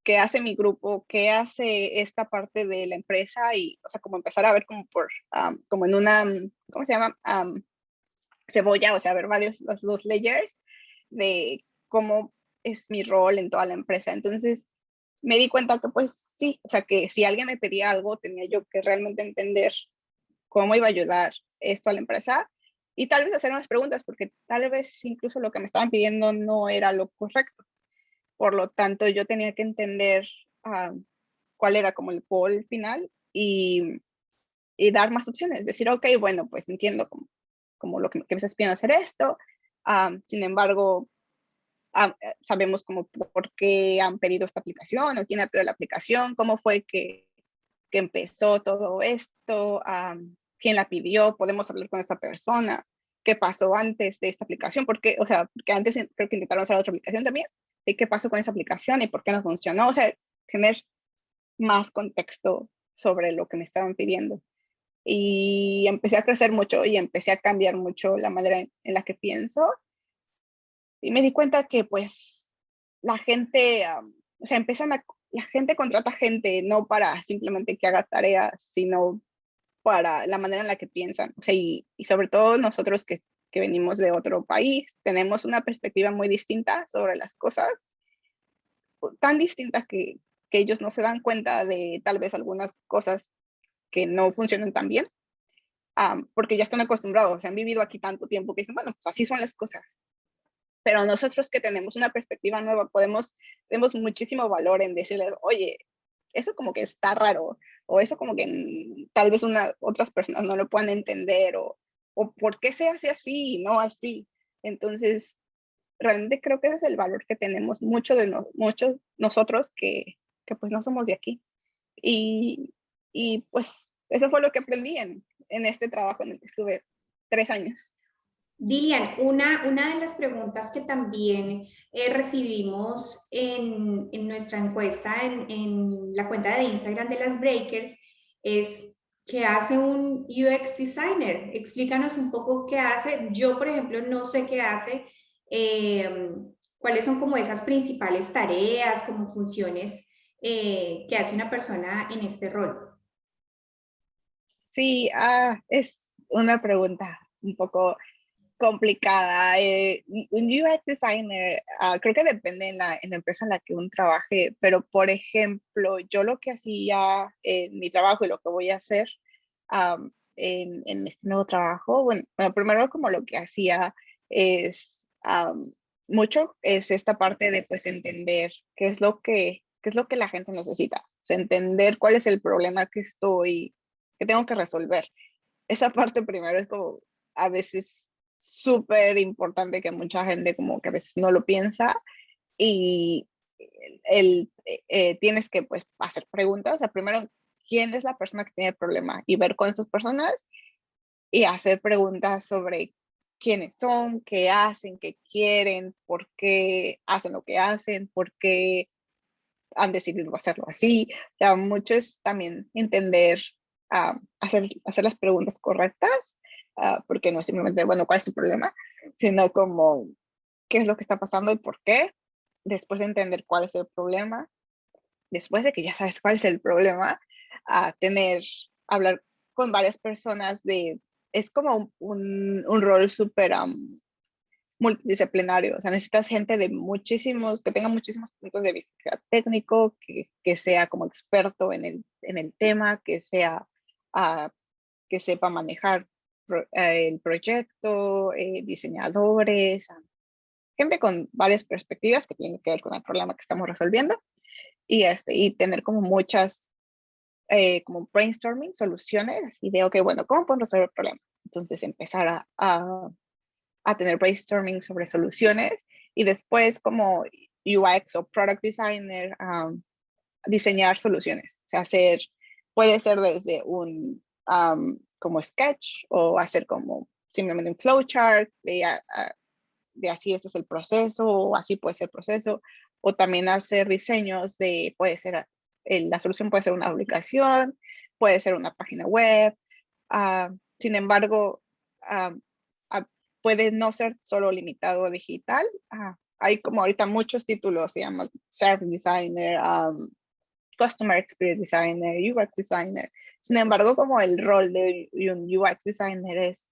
qué hace mi grupo, qué hace esta parte de la empresa, y, o sea, como empezar a ver como en una, ¿cómo se llama? Cebolla, o sea, ver varios, los layers de cómo es mi rol en toda la empresa. Entonces, me di cuenta que pues sí, o sea, que si alguien me pedía algo, tenía yo que realmente entender cómo iba a ayudar esto a la empresa, y tal vez hacer unas preguntas, porque tal vez incluso lo que me estaban pidiendo no era lo correcto. Por lo tanto, yo tenía que entender cuál era como el goal final, y dar más opciones. Decir, ok, bueno, pues entiendo como lo que me estás pidiendo hacer esto. Sin embargo, sabemos como por qué han pedido esta aplicación, o quién ha pedido la aplicación, cómo fue que empezó todo esto, quién la pidió, podemos hablar con esa persona, qué pasó antes de esta aplicación, porque, o sea, porque antes creo que intentaron hacer otra aplicación también, de qué pasó con esa aplicación y por qué no funcionó, o sea, tener más contexto sobre lo que me estaban pidiendo. Y empecé a crecer mucho y empecé a cambiar mucho la manera en la que pienso, y me di cuenta que pues la gente, o sea, la gente contrata gente no para simplemente que haga tareas, sino para la manera en la que piensan. O sea, y sobre todo nosotros que venimos de otro país, tenemos una perspectiva muy distinta sobre las cosas, tan distinta que ellos no se dan cuenta de tal vez algunas cosas que no funcionan tan bien, porque ya están acostumbrados, se han vivido aquí tanto tiempo que dicen, bueno, pues así son las cosas. Pero nosotros que tenemos una perspectiva nueva, tenemos muchísimo valor en decirles, oye, eso como que está raro, o eso como que tal vez otras personas no lo puedan entender, o por qué se hace así y no así. Entonces, realmente creo que ese es el valor que tenemos muchos nosotros que pues no somos de aquí. Y, y pues eso fue lo que aprendí en este trabajo en el que estuve 3 años. Dilian, una de las preguntas que también recibimos en nuestra encuesta en la cuenta de Instagram de las Breakers es: ¿qué hace un UX designer? Explícanos un poco qué hace. Yo, por ejemplo, no sé qué hace. ¿Cuáles son como esas principales tareas, como funciones que hace una persona en este rol? Sí, es una pregunta un poco complicada. Un UX designer, creo que depende en la empresa en la que uno trabaje, pero por ejemplo, yo lo que hacía en mi trabajo y lo que voy a hacer en este nuevo trabajo, bueno, primero como lo que hacía es mucho es esta parte de pues entender qué es lo que la gente necesita, o sea, entender cuál es el problema que tengo que resolver. Esa parte primero es como a veces súper importante, que mucha gente como que a veces no lo piensa, y tienes que pues hacer preguntas. O sea, primero, ¿quién es la persona que tiene el problema? Y ver con estas personas y hacer preguntas sobre quiénes son, qué hacen, qué quieren, por qué hacen lo que hacen, por qué han decidido hacerlo así. O sea, mucho es también entender hacer las preguntas correctas, porque no es simplemente, bueno, ¿cuál es tu problema? Sino como, ¿qué es lo que está pasando y por qué? Después de entender cuál es el problema, después de que ya sabes cuál es el problema, hablar con varias personas es como un rol súper multidisciplinario, o sea, necesitas gente que tenga muchísimos puntos de vista, que sea técnico, que sea como experto en el tema, uh, que sepa manejar el proyecto, diseñadores, gente con varias perspectivas que tienen que ver con el problema que estamos resolviendo y tener como muchas, como brainstorming, soluciones, y de, ok, bueno, ¿cómo podemos resolver el problema? Entonces empezar a tener brainstorming sobre soluciones y después como UX o Product Designer, diseñar soluciones. O sea, puede ser desde como sketch o hacer como simplemente un flowchart de así este es el proceso o así puede ser el proceso, o también hacer diseños la solución puede ser una aplicación, puede ser una página web. Sin embargo, uh, puede no ser solo limitado a digital. Hay como ahorita muchos títulos, se llaman Service Designer, Customer Experience Designer, UX Designer. Sin embargo, como el rol de un UX Designer es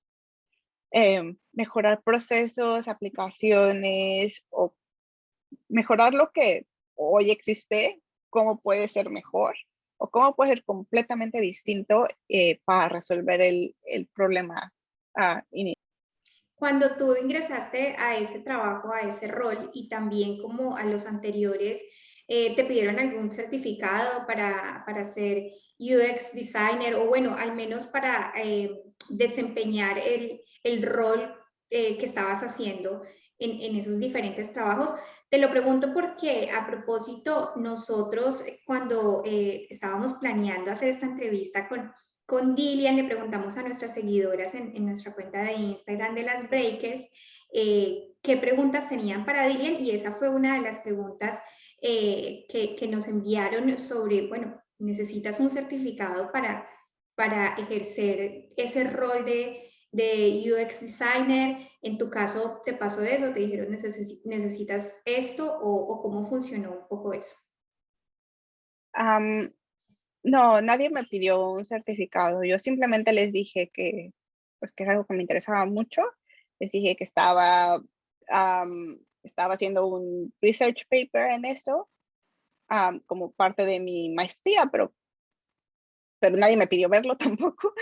mejorar procesos, aplicaciones o mejorar lo que hoy existe, cómo puede ser mejor o cómo puede ser completamente distinto para resolver el problema inicial. Cuando tú ingresaste a ese trabajo, a ese rol y también como a los anteriores, ¿te pidieron algún certificado para ser UX designer o bueno, al menos para desempeñar el rol que estabas haciendo en esos diferentes trabajos? Te lo pregunto porque a propósito, nosotros cuando estábamos planeando hacer esta entrevista con Dilian, le preguntamos a nuestras seguidoras en nuestra cuenta de Instagram de las Breakers qué preguntas tenían para Dilian y esa fue una de las preguntas que nos enviaron sobre, bueno, necesitas un certificado para ejercer ese rol de UX designer. En tu caso, ¿te pasó eso? ¿Te dijeron necesitas esto o cómo funcionó un poco eso? No, nadie me pidió un certificado. Yo simplemente les dije pues, que era algo que me interesaba mucho. Les dije que estaba haciendo un research paper en eso, como parte de mi maestría, pero nadie me pidió verlo tampoco.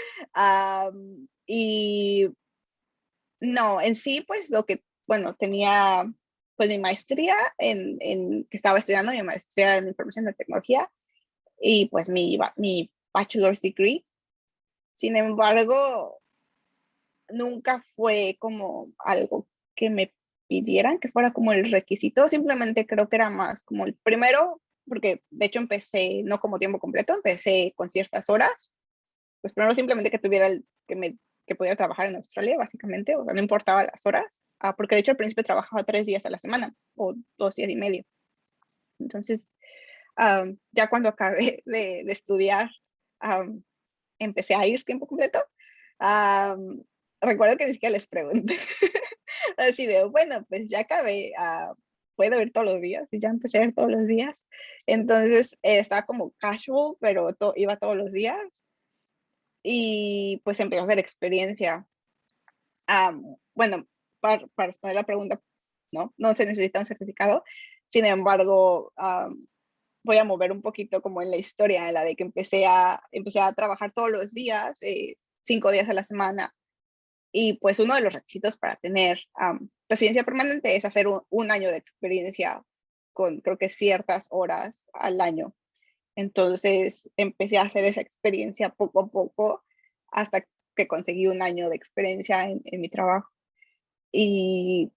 Y no, en sí, pues bueno, tenía pues mi maestría que estaba estudiando mi maestría en información de tecnología y pues mi bachelor's degree. Sin embargo, nunca fue como algo que me pidieran que fuera como el requisito, simplemente creo que era más como el primero, porque de hecho empecé no como tiempo completo, empecé con ciertas horas, pues primero simplemente que que pudiera trabajar en Australia, básicamente, o sea, no importaba las horas, porque de hecho al principio trabajaba 3 días a la semana o 2 días y medio. Entonces, ya cuando acabé de estudiar, empecé a ir tiempo completo. Recuerdo que ni siquiera les pregunté. Así de, bueno, pues ya acabé, puedo ir todos los días y ya empecé a ir todos los días. Entonces estaba como casual, pero iba todos los días y pues empecé a hacer experiencia. Bueno, para responder la pregunta, no se necesita un certificado. Sin embargo, voy a mover un poquito como en la historia, en la de que empecé a trabajar todos los días, 5 días a la semana. Y pues uno de los requisitos para tener residencia permanente es hacer un año de experiencia con creo que ciertas horas al año. Entonces empecé a hacer esa experiencia poco a poco hasta que conseguí un año de experiencia en mi trabajo. Y,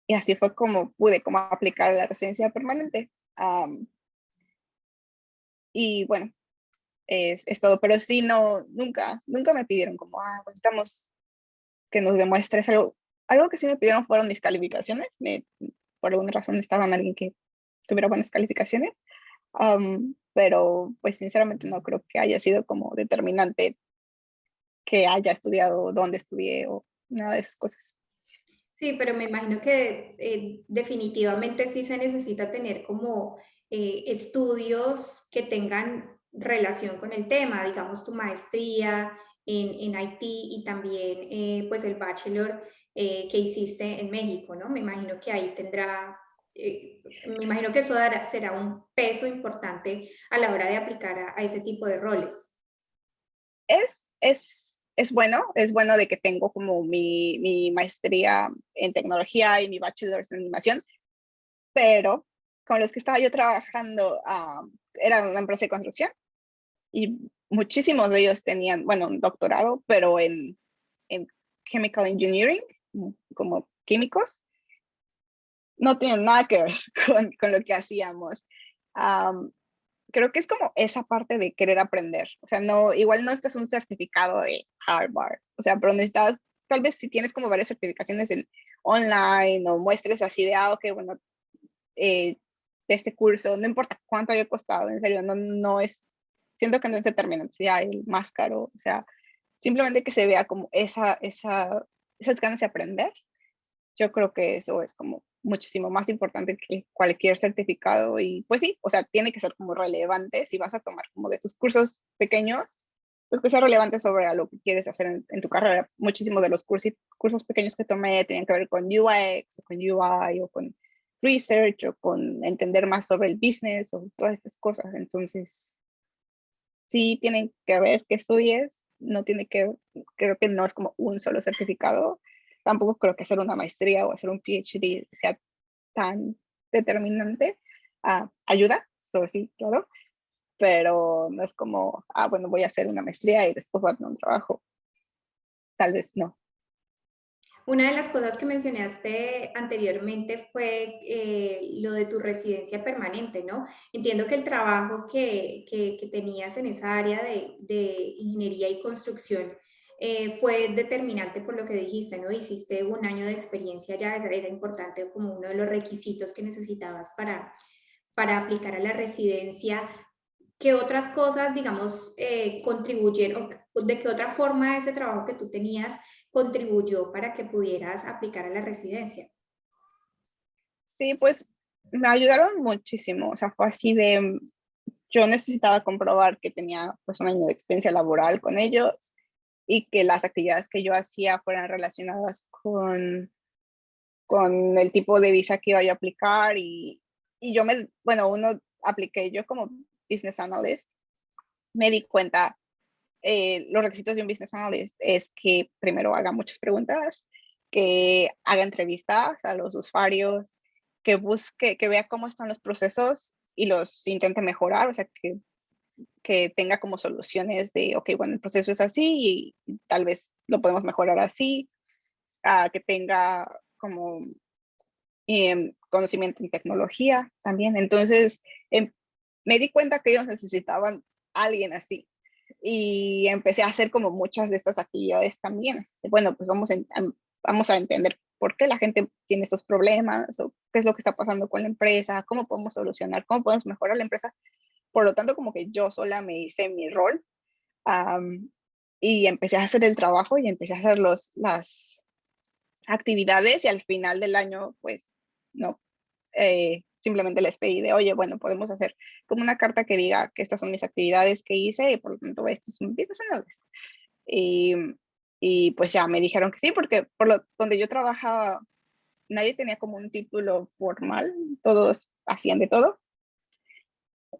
y así fue como pude como aplicar la residencia permanente. Y bueno, es todo. Pero sí, no, nunca me pidieron como, pues estamos que nos demuestres algo. Algo que sí me pidieron fueron mis calificaciones. Por alguna razón estaban alguien que tuviera buenas calificaciones. Pero pues sinceramente no creo que haya sido como determinante que haya estudiado, dónde estudié o nada de esas cosas. Sí, pero me imagino que definitivamente sí se necesita tener como estudios que tengan relación con el tema, digamos tu maestría en IT y también pues el bachelor que hiciste en México, ¿no? Me imagino que ahí tendrá, me imagino que eso será un peso importante a la hora de aplicar a ese tipo de roles. Es bueno de que tengo como mi maestría en tecnología y mi bachelor en animación, pero con los que estaba yo trabajando era una empresa de construcción y muchísimos de ellos tenían, bueno, un doctorado, pero en chemical engineering, como químicos, no tienen nada que ver con lo que hacíamos. Um, Creo que es como esa parte de querer aprender. O sea, no, igual no estás un certificado de Harvard. O sea, pero necesitas, tal vez si tienes como varias certificaciones en online o muestres así de, ok, bueno, de este curso, no importa cuánto haya costado, en serio, no es, siento que no es determinante, sea el más caro, o sea, simplemente que se vea como esas ganas de aprender. Yo creo que eso es como muchísimo más importante que cualquier certificado y pues sí, o sea, tiene que ser como relevante si vas a tomar como de estos cursos pequeños, pues que sea relevante sobre a lo que quieres hacer en tu carrera. Muchísimos de los cursos pequeños que tomé tenían que ver con UX o con UI o con research o con entender más sobre el business o todas estas cosas. Entonces, sí tienen que ver que estudies, no tiene que, creo que no es como un solo certificado. Tampoco creo que hacer una maestría o hacer un PhD sea tan determinante. Ayuda, eso sí, claro, pero no es como, bueno, voy a hacer una maestría y después voy a tener un trabajo. Tal vez no. Una de las cosas que mencionaste anteriormente fue lo de tu residencia permanente, ¿no? Entiendo que el trabajo que tenías en esa área de ingeniería y construcción fue determinante por lo que dijiste, ¿no? Hiciste un año de experiencia ya, esa era importante como uno de los requisitos que necesitabas para aplicar a la residencia. ¿Qué otras cosas, digamos, contribuyeron, o de qué otra forma ese trabajo que tú tenías contribuyó para que pudieras aplicar a la residencia? Sí, pues me ayudaron muchísimo. O sea, fue así de, yo necesitaba comprobar que tenía pues un año de experiencia laboral con ellos y que las actividades que yo hacía fueran relacionadas con el tipo de visa que iba yo a aplicar y bueno, apliqué yo como business analyst, me di cuenta, los requisitos de un business analyst es que primero haga muchas preguntas, que haga entrevistas a los usuarios, que busque, que vea cómo están los procesos y los intente mejorar, o sea, que tenga como soluciones de, ok, bueno, el proceso es así y tal vez lo podemos mejorar así, que tenga como conocimiento en tecnología también. Entonces, me di cuenta que ellos necesitaban a alguien así y empecé a hacer como muchas de estas actividades también. Bueno, pues vamos a entender por qué la gente tiene estos problemas o qué es lo que está pasando con la empresa, cómo podemos solucionar, cómo podemos mejorar la empresa. Por lo tanto, como que yo sola me hice mi rol um, y empecé a hacer el trabajo y empecé a hacer las actividades y al final del año, pues, no, simplemente les pedí de, oye, bueno, podemos hacer como una carta que diga que estas son mis actividades que hice y por lo tanto esto es un business analyst. Y, y pues ya me dijeron que sí, porque donde yo trabajaba, nadie tenía como un título formal, todos hacían de todo.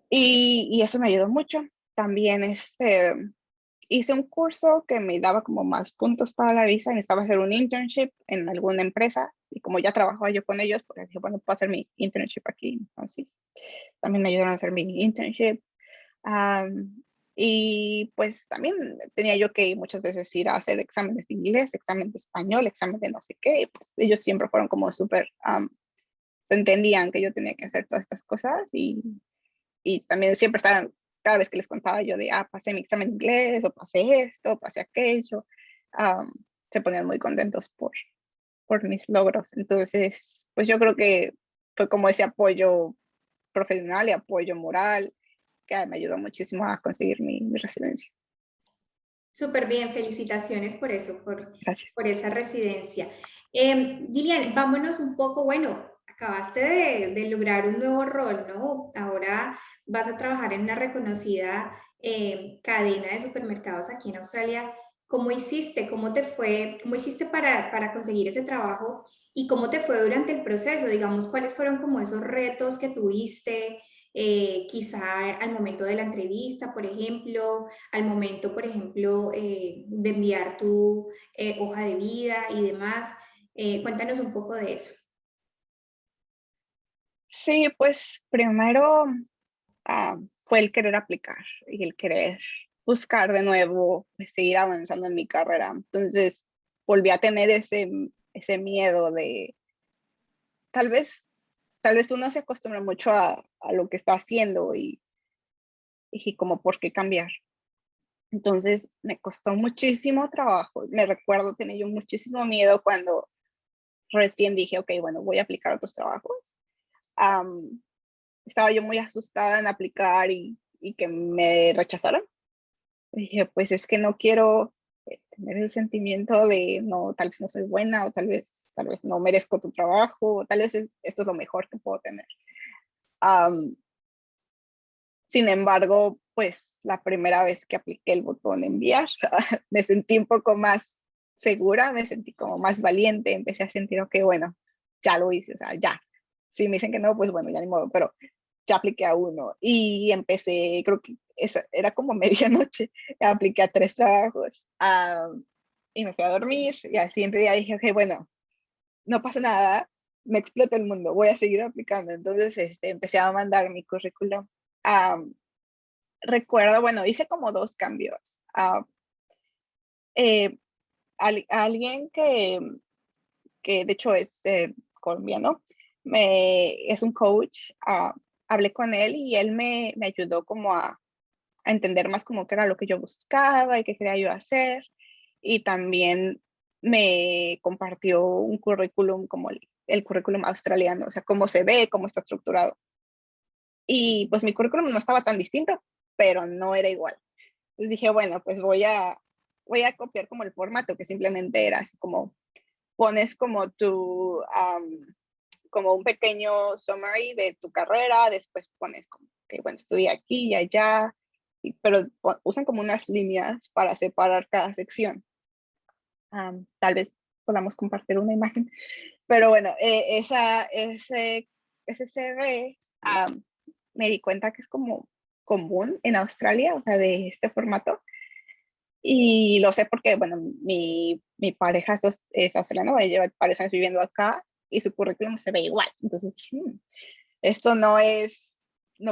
Y eso me ayudó mucho. También hice un curso que me daba como más puntos para la visa y necesitaba hacer un internship en alguna empresa y como ya trabajaba yo con ellos, pues dije, bueno, puedo hacer mi internship aquí. Entonces, también me ayudaron a hacer mi internship. Y pues también tenía yo que muchas veces ir a hacer exámenes de inglés, examen de español, examen de no sé qué. Y pues ellos siempre fueron como súper, se entendían que yo tenía que hacer todas estas cosas y también siempre estaban, cada vez que les contaba yo de, pasé mi examen de inglés, o pasé esto, pasé aquello, um, se ponían muy contentos por mis logros. Entonces, pues yo creo que fue como ese apoyo profesional y apoyo moral que me ayudó muchísimo a conseguir mi residencia. Súper bien, felicitaciones por eso, Gracias. por esa residencia. Dilian, vámonos un poco, bueno, acabaste de lograr un nuevo rol, ¿no? Ahora vas a trabajar en una reconocida cadena de supermercados aquí en Australia. ¿Cómo hiciste? ¿Cómo te fue? ¿Cómo hiciste para conseguir ese trabajo? ¿Y cómo te fue durante el proceso? Digamos, ¿cuáles fueron como esos retos que tuviste? Quizá al momento de la entrevista, por ejemplo, al momento, por ejemplo, de enviar tu hoja de vida y demás. Cuéntanos un poco de eso. Sí, pues primero fue el querer aplicar y el querer buscar de nuevo, pues, seguir avanzando en mi carrera. Entonces volví a tener ese miedo de tal vez, tal vez uno se acostumbra mucho a lo que está haciendo y como por qué cambiar. Entonces me costó muchísimo trabajo. Me recuerdo tener yo muchísimo miedo cuando recién dije, ok, bueno, voy a aplicar a otros trabajos. Am, Estaba yo muy asustada en aplicar y que me rechazaron. Dije, pues es que no quiero tener ese sentimiento de, no, tal vez no soy buena o tal vez no merezco tu trabajo, o tal vez esto es lo mejor que puedo tener. Am, Sin embargo, pues la primera vez que apliqué el botón enviar, me sentí un poco más segura, me sentí como más valiente, empecé a sentir, ok, bueno, ya lo hice, o sea, ya. Si me dicen que no, pues bueno, ya ni modo, pero ya apliqué a uno y empecé, creo que era como medianoche, apliqué a 3 trabajos y me fui a dormir y al siguiente día dije, ok, bueno, no pasa nada, me explota el mundo, voy a seguir aplicando. Entonces empecé a mandar mi currículum. Recuerdo, bueno, hice como 2 cambios. Eh, Alguien que de hecho es colombiano, es un coach, hablé con él y él me ayudó como a entender más como qué era lo que yo buscaba y qué quería yo hacer. Y también me compartió un currículum como el currículum australiano, o sea, cómo se ve, cómo está estructurado. Y pues mi currículum no estaba tan distinto, pero no era igual. Entonces dije, bueno, pues voy a copiar como el formato que simplemente era así como pones como como un pequeño summary de tu carrera, después pones como que, bueno, estudié aquí y allá, pero usan como unas líneas para separar cada sección. Tal vez podamos compartir una imagen, pero bueno, ese CV me di cuenta que es como común en Australia, o sea, de este formato. Y lo sé porque, bueno, mi pareja es australiana, lleva varios años viviendo acá y su currículum se ve igual. Entonces, esto no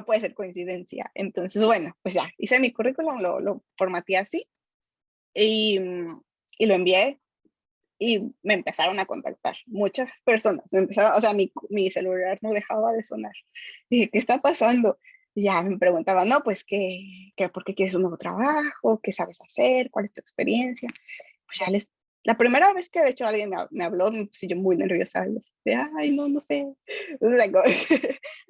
puede ser coincidencia. Entonces, bueno, pues ya, hice mi currículum, lo formateé así y, y lo envié y me empezaron a contactar muchas personas. O sea, mi celular no dejaba de sonar. Dije, ¿qué está pasando? Y ya me preguntaban, no, pues, ¿por qué quieres un nuevo trabajo? ¿Qué sabes hacer? ¿Cuál es tu experiencia? Pues ya la primera vez que de hecho alguien me habló, me puse yo muy nerviosa. Y ay, no, no sé. Entonces,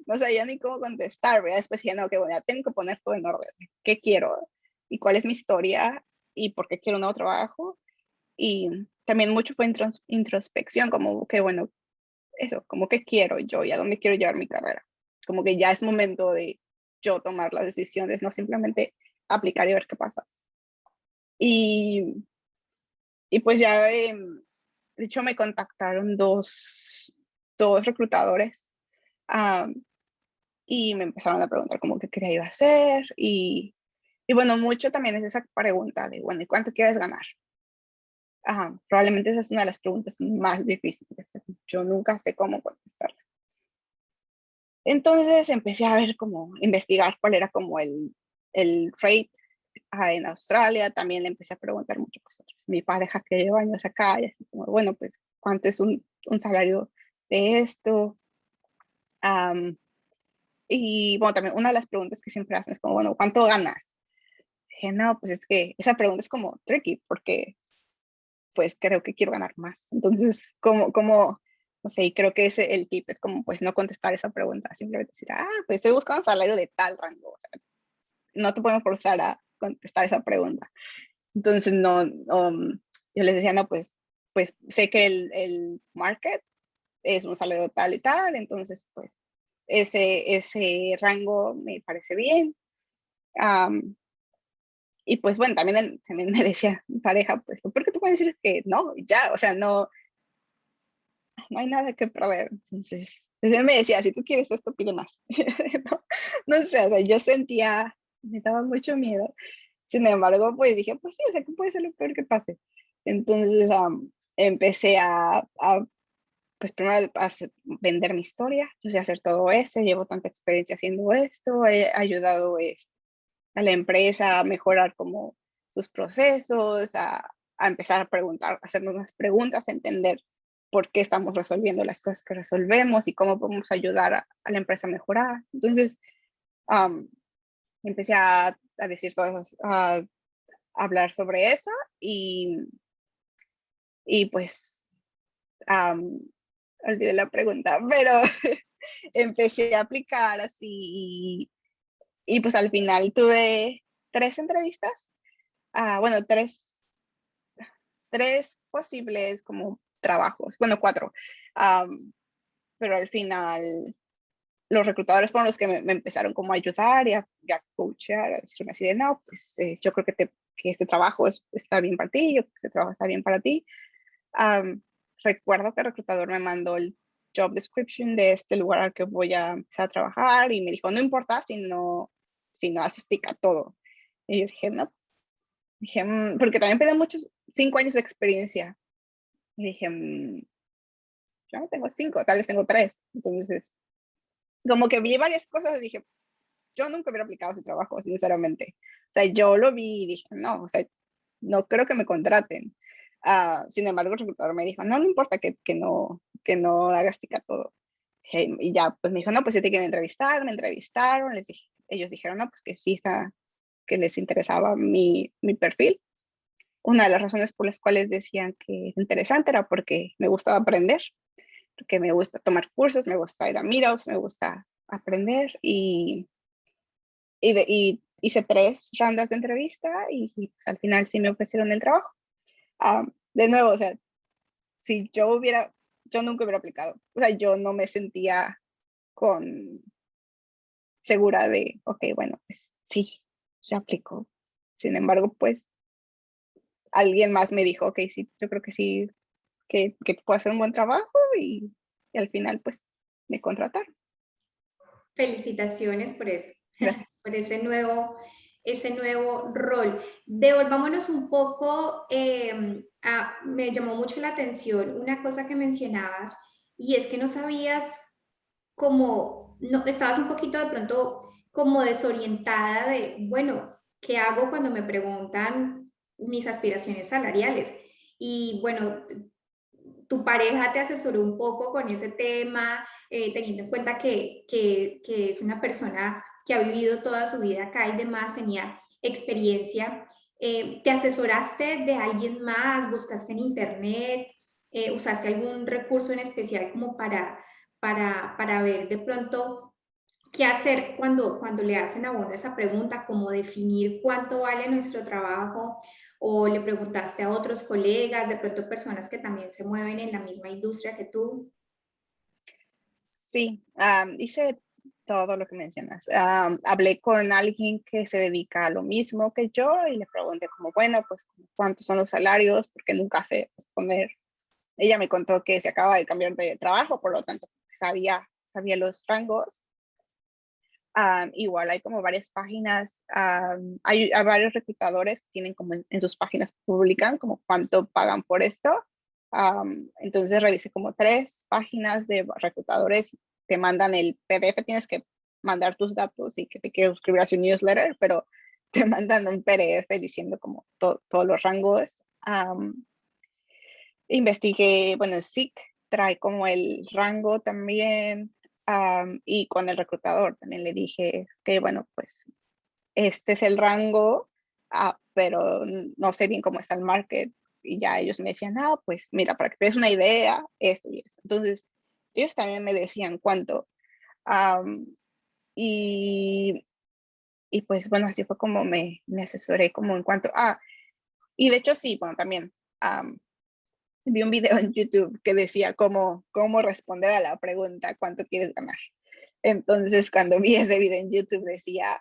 no sabía ni cómo contestar, ¿verdad? Después dije, no, que bueno, ya tengo que poner todo en orden. ¿Qué quiero? ¿Y cuál es mi historia? ¿Y por qué quiero un nuevo trabajo? Y también mucho fue introspección, como que bueno, eso, como que quiero yo y a dónde quiero llevar mi carrera. Como que ya es momento de yo tomar las decisiones, no simplemente aplicar y ver qué pasa. Y, y pues ya, de hecho, me contactaron dos reclutadores um, y me empezaron a preguntar como qué quería yo hacer. Y bueno, mucho también es esa pregunta de, bueno, ¿y cuánto quieres ganar? Probablemente esa es una de las preguntas más difíciles. Yo nunca sé cómo contestarla. Entonces empecé a ver cómo investigar cuál era como el rate en Australia. También le empecé a preguntar mucho cosas. Mi pareja que lleva años acá y así como, bueno, pues, ¿cuánto es un salario de esto? Um, y bueno, también una de las preguntas que siempre hacen es como, bueno, ¿cuánto ganas? Dije, no, pues es que esa pregunta es como tricky porque pues creo que quiero ganar más. Entonces, no sé, y creo que el tip es como, pues no contestar esa pregunta, simplemente decir, pues estoy buscando un salario de tal rango. O sea, no te podemos forzar a contestar esa pregunta. Entonces, no, yo les decía, no, pues sé que el market es un salario tal y tal, entonces, pues ese rango me parece bien. Y pues bueno, también me decía mi pareja, pues, ¿por qué tú puedes decir que no? Ya, o sea, no hay nada que perder. Entonces, él me decía, si tú quieres esto, pide más. no, no sé, o sea, yo sentía, me daba mucho miedo. Sin embargo, pues dije, pues sí, o sea, ¿qué puede ser lo peor que pase? Entonces, empecé pues primero vender mi historia, yo sé hacer todo eso, llevo tanta experiencia haciendo esto, he ayudado a la empresa a mejorar como sus procesos, a empezar a preguntar, a hacernos más preguntas, a entender por qué estamos resolviendo las cosas que resolvemos y cómo podemos ayudar a la empresa a mejorar. Entonces, um, empecé a decir cosas, a hablar sobre eso y, y pues olvidé la pregunta, pero empecé a aplicar así y pues al final tuve 3 entrevistas, bueno, tres posibles como trabajos, bueno, 4, pero al final los reclutadores fueron los que me empezaron como a ayudar y a coachear, a decirme así de, no, pues yo creo que este trabajo está bien para ti, yo creo que este trabajo está bien para ti. Recuerdo que el reclutador me mandó el job description de este lugar al que voy a empezar a trabajar y me dijo, no importa si no haces tic a todo. Y yo dije, no, dije, porque también pedí muchos 5 años de experiencia. Y dije, yo no tengo 5, tal vez tengo 3. Entonces, como que vi varias cosas y dije, yo nunca hubiera aplicado ese trabajo, sinceramente. O sea, yo lo vi y dije, no, o sea, no creo que me contraten. Sin embargo, el reclutador me dijo, no, no importa que no hagas tica todo. Y ya, pues me dijo, no, pues si te quieren entrevistar, me entrevistaron, ellos dijeron, no, pues que sí está, que les interesaba mi perfil. Una de las razones por las cuales decían que es interesante era porque me gustaba aprender, porque me gusta tomar cursos, me gusta ir a meetups, me gusta aprender y hice 3 rondas de entrevista y pues, al final sí me ofrecieron el trabajo. De nuevo, o sea, si yo nunca hubiera aplicado, o sea, yo no me sentía con segura de, ok, bueno, pues sí, yo aplico. Sin embargo, pues alguien más me dijo, ok, sí, yo creo que sí, que puedo hacer un buen trabajo y al final, pues, me contrataron. Felicitaciones por eso, Gracias. por ese nuevo rol. Devolvámonos un poco, me llamó mucho la atención una cosa que mencionabas y es que no sabías cómo, no, estabas un poquito de pronto como desorientada de, bueno, ¿qué hago cuando me preguntan mis aspiraciones salariales? Y bueno, tu pareja te asesoró un poco con ese tema, teniendo en cuenta que es una persona que ha vivido toda su vida acá y demás, tenía experiencia. ¿Te asesoraste de alguien más? ¿Buscaste en internet? ¿Usaste algún recurso en especial como para ver de pronto qué hacer cuando le hacen a uno esa pregunta, cómo definir cuánto vale nuestro trabajo? ¿O le preguntaste a otros colegas, de pronto personas que también se mueven en la misma industria que tú? Sí, hice todo lo que mencionas. Hablé con alguien que se dedica a lo mismo que yo y le pregunté como, bueno, pues cuántos son los salarios, porque nunca sé responder. Ella me contó que se acaba de cambiar de trabajo, por lo tanto sabía los rangos. Igual hay como varias páginas, hay varios reclutadores que tienen como en sus páginas publican como cuánto pagan por esto. Entonces revisé como 3 páginas de reclutadores, te mandan el PDF, tienes que mandar tus datos y que te quieres suscribir a su newsletter, pero te mandan un PDF diciendo como todos los rangos. Investigué, bueno, SIC trae como el rango también, y con el reclutador también le dije que, bueno, pues este es el rango, pero no sé bien cómo está el market. Y ya ellos me decían, pues mira, para que te des una idea, esto y esto. Entonces, ellos también me decían cuánto. Um, y, y pues bueno, así fue como me asesoré como en cuanto, Y de hecho sí, bueno, también vi un video en YouTube que decía cómo responder a la pregunta ¿cuánto quieres ganar? Entonces cuando vi ese video en YouTube decía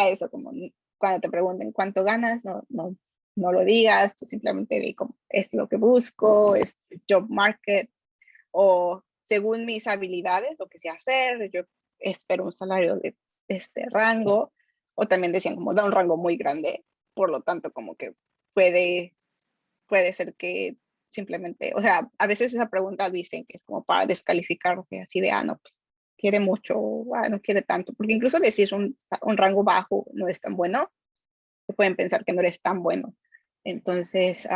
eso, como cuando te pregunten cuánto ganas, no lo digas, tú simplemente di como es lo que busco, es job market, o según mis habilidades, lo que sé hacer, yo espero un salario de este rango, o también decían como da un rango muy grande, por lo tanto como que puede ser que simplemente, o sea, a veces esa pregunta dicen que es como para descalificarte, así de, no, pues quiere mucho, no quiere tanto, porque incluso decir un rango bajo no es tan bueno, se pueden pensar que no eres tan bueno. Entonces,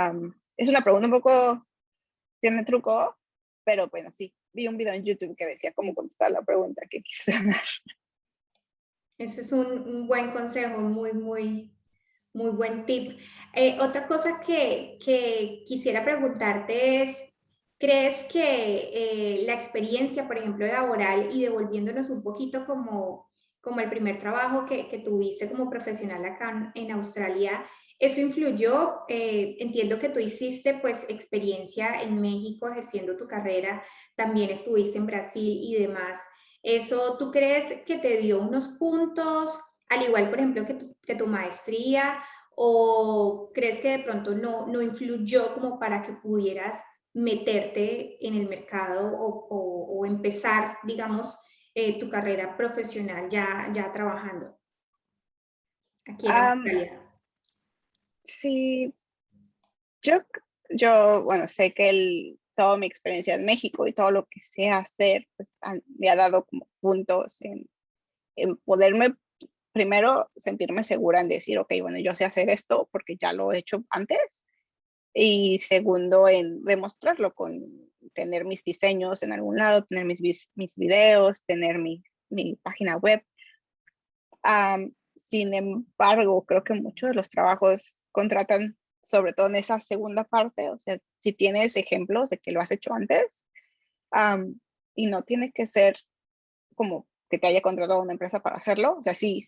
es una pregunta un poco, tiene truco, pero bueno, sí, vi un video en YouTube que decía cómo contestar la pregunta que quise ganar. Ese es un buen consejo, muy buen tip. Otra cosa que quisiera preguntarte es, ¿crees que la experiencia, por ejemplo, laboral y devolviéndonos un poquito como el primer trabajo que tuviste como profesional acá en Australia, eso influyó? Entiendo que tú hiciste pues experiencia en México ejerciendo tu carrera, también estuviste en Brasil y demás. ¿Eso tú crees que te dio unos puntos, al igual, por ejemplo, que tu maestría, o crees que de pronto no influyó como para que pudieras meterte en el mercado o empezar, digamos, tu carrera profesional ya trabajando aquí en Um, Australia? sí, yo, bueno, sé que toda mi experiencia en México y todo lo que sé hacer, pues me ha dado como puntos en poderme primero sentirme segura en decir, ok, bueno, yo sé hacer esto porque ya lo he hecho antes. Y segundo, en demostrarlo con tener mis diseños en algún lado, tener mis videos, tener mi página web. Sin embargo, creo que muchos de los trabajos contratan sobre todo en esa segunda parte, o sea, si tienes ejemplos de que lo has hecho antes, y no tiene que ser como que te haya contratado una empresa para hacerlo, o sea, sí,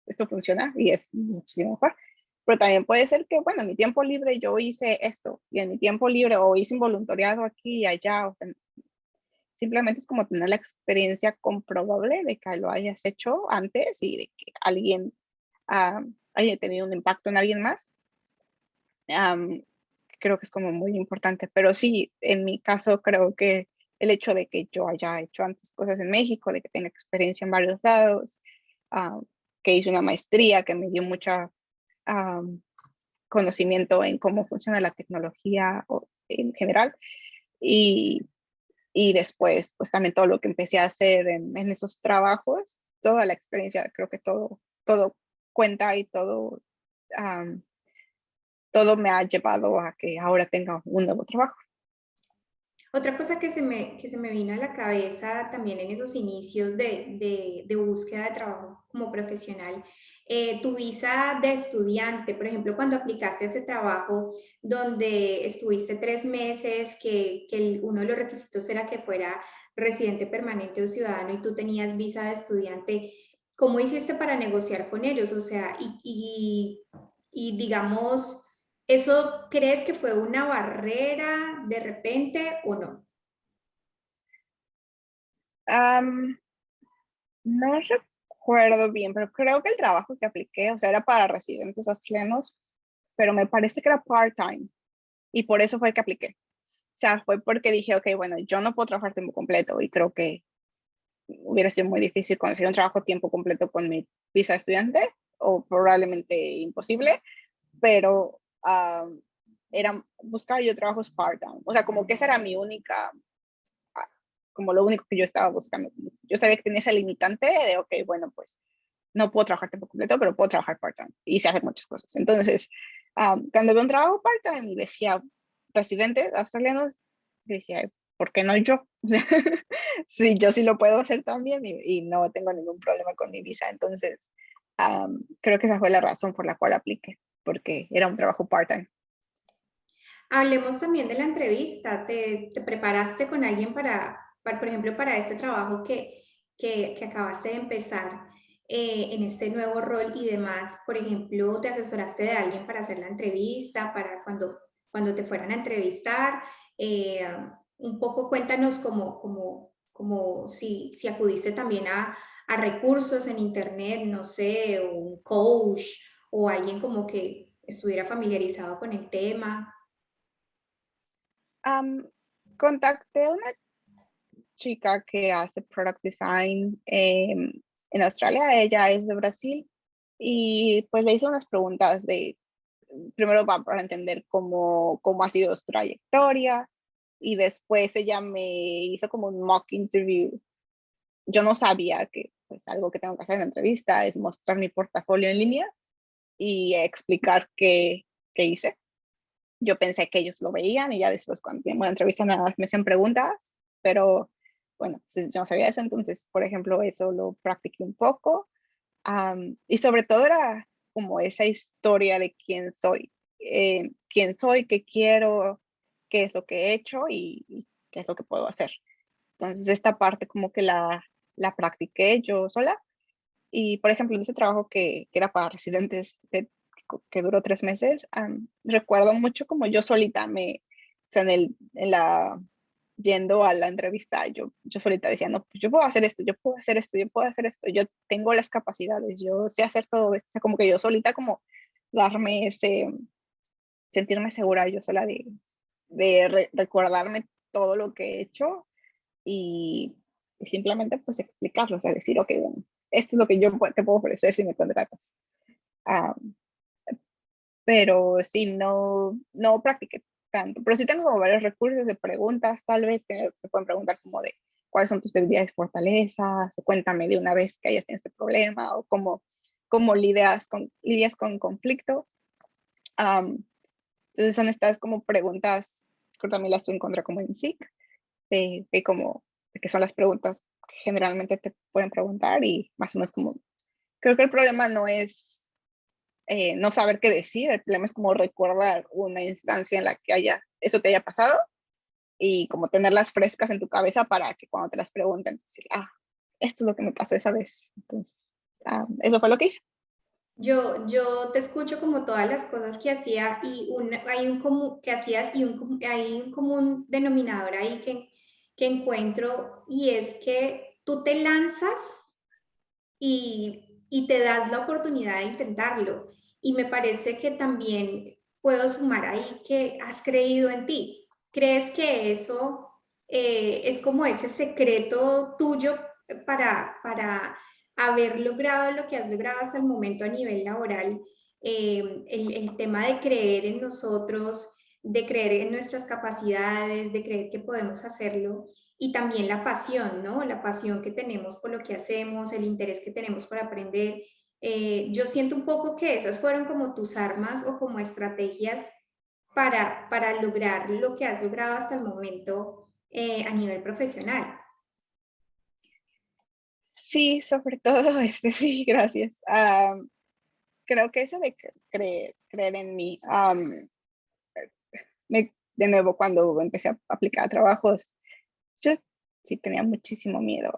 esto funciona y es muchísimo mejor, pero también puede ser que, bueno, en mi tiempo libre yo hice esto, y en mi tiempo libre o hice un voluntariado aquí y allá, o sea, simplemente es como tener la experiencia comprobable de que lo hayas hecho antes y de que alguien haya tenido un impacto en alguien más. Um, Creo que es como muy importante, pero sí, en mi caso creo que el hecho de que yo haya hecho antes cosas en México, de que tenga experiencia en varios lados, que hice una maestría que me dio mucho conocimiento en cómo funciona la tecnología en general, y, y después pues también todo lo que empecé a hacer en esos trabajos, toda la experiencia, creo que todo cuenta y um, todo me ha llevado a que ahora tenga un nuevo trabajo. Otra cosa que se me vino a la cabeza también en esos inicios de búsqueda de trabajo como profesional, tu visa de estudiante, por ejemplo, cuando aplicaste a ese trabajo donde estuviste 3 meses, que uno de los requisitos era que fuera residente permanente o ciudadano y tú tenías visa de estudiante, ¿cómo hiciste para negociar con ellos? O sea, y digamos... ¿Eso crees que fue una barrera de repente o no? Um, no recuerdo bien, pero creo que el trabajo que apliqué, o sea, era para residentes australianos, pero me parece que era part-time y por eso fue que apliqué. O sea, fue porque dije, ok, bueno, yo no puedo trabajar tiempo completo y creo que hubiera sido muy difícil conseguir un trabajo tiempo completo con mi visa de estudiante o probablemente imposible, pero buscar yo trabajos part-time. O sea, como que esa era mi única, como lo único que yo estaba buscando. Yo sabía que tenía esa limitante de, ok, bueno, pues no puedo trabajar tiempo completo, pero puedo trabajar part-time y se hacen muchas cosas. Entonces, cuando veo un trabajo part-time y decía residentes australianos, dije, ¿por qué no yo? Sí, yo sí lo puedo hacer también y no tengo ningún problema con mi visa. Entonces, creo que esa fue la razón por la cual apliqué, porque era un trabajo part-time. Hablemos también de la entrevista. ¿Te preparaste con alguien por ejemplo, para este trabajo que acabaste de empezar? en este nuevo rol y demás? Por ejemplo, ¿te asesoraste de alguien para hacer la entrevista, para cuando te fueran a entrevistar? Eh, un poco cuéntanos como si acudiste también a recursos en internet, no sé, o un coach o alguien como que estuviera familiarizado con el tema. Am, Contacté a una chica que hace product design en Australia, ella es de Brasil, y pues le hice unas preguntas de, primero para entender cómo ha sido su trayectoria, y después ella me hizo como un mock interview. Yo no sabía que pues algo que tengo que hacer en la entrevista es mostrar mi portafolio en línea y explicar qué hice. Yo pensé que ellos lo veían y ya después cuando teníamos la entrevista nada más me hacían preguntas, pero bueno, pues yo no sabía eso, entonces, por ejemplo, eso lo practiqué un poco. Y sobre todo era como esa historia de quién soy, qué quiero, qué es lo que he hecho y qué es lo que puedo hacer. Entonces, esta parte como que la practiqué yo sola. Y, por ejemplo, en ese trabajo que era para residentes, que duró 3 meses, recuerdo mucho como yo solita o sea, yendo a la entrevista, yo solita decía, no, pues yo puedo hacer esto, yo puedo hacer esto, yo puedo hacer esto, yo tengo las capacidades, yo sé hacer todo esto, o sea, como que yo solita como darme sentirme segura yo sola de recordarme todo lo que he hecho y simplemente pues explicarlo, o sea, decir, ok, bueno, esto es lo que yo te puedo ofrecer si me contratas. Ah, pero sí, no practiqué tanto, pero sí tengo como varios recursos de preguntas, tal vez que te pueden preguntar como de cuáles son tus debilidades y fortalezas, o cuéntame de una vez que hayas tenido este problema, o cómo lidias con conflicto. Um, entonces son estas como preguntas que también las encontré como en SIC, de que son las preguntas que generalmente te pueden preguntar y más o menos como, creo que el problema no es no saber qué decir, el problema es como recordar una instancia en la que eso te haya pasado y como tenerlas frescas en tu cabeza para que cuando te las pregunten, decir, esto es lo que me pasó esa vez. Entonces, eso fue lo que hice. Yo te escucho como todas las cosas que hacía y hay un común que hacías y hay un común denominador ahí que encuentro y es que tú te lanzas y te das la oportunidad de intentarlo. Y me parece que también puedo sumar ahí que has creído en ti. ¿Crees que eso es como ese secreto tuyo para haber logrado lo que has logrado hasta el momento a nivel laboral? El tema de creer en nosotros, de creer en nuestras capacidades, de creer que podemos hacerlo y también la pasión, ¿no? La pasión que tenemos por lo que hacemos, el interés que tenemos por aprender. Yo siento un poco que esas fueron como tus armas o como estrategias para lograr lo que has logrado hasta el momento a nivel profesional. Sí, sobre todo sí, gracias. Creo que eso de creer en mí, de nuevo, cuando empecé a aplicar a trabajos, yo sí tenía muchísimo miedo,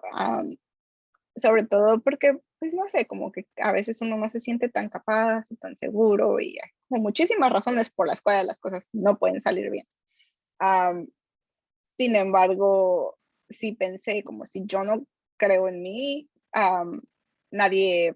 sobre todo porque, pues no sé, como que a veces uno no se siente tan capaz o tan seguro y hay como muchísimas razones por las cuales las cosas no pueden salir bien. Um, Sin embargo, sí pensé como si yo no creo en mí, nadie,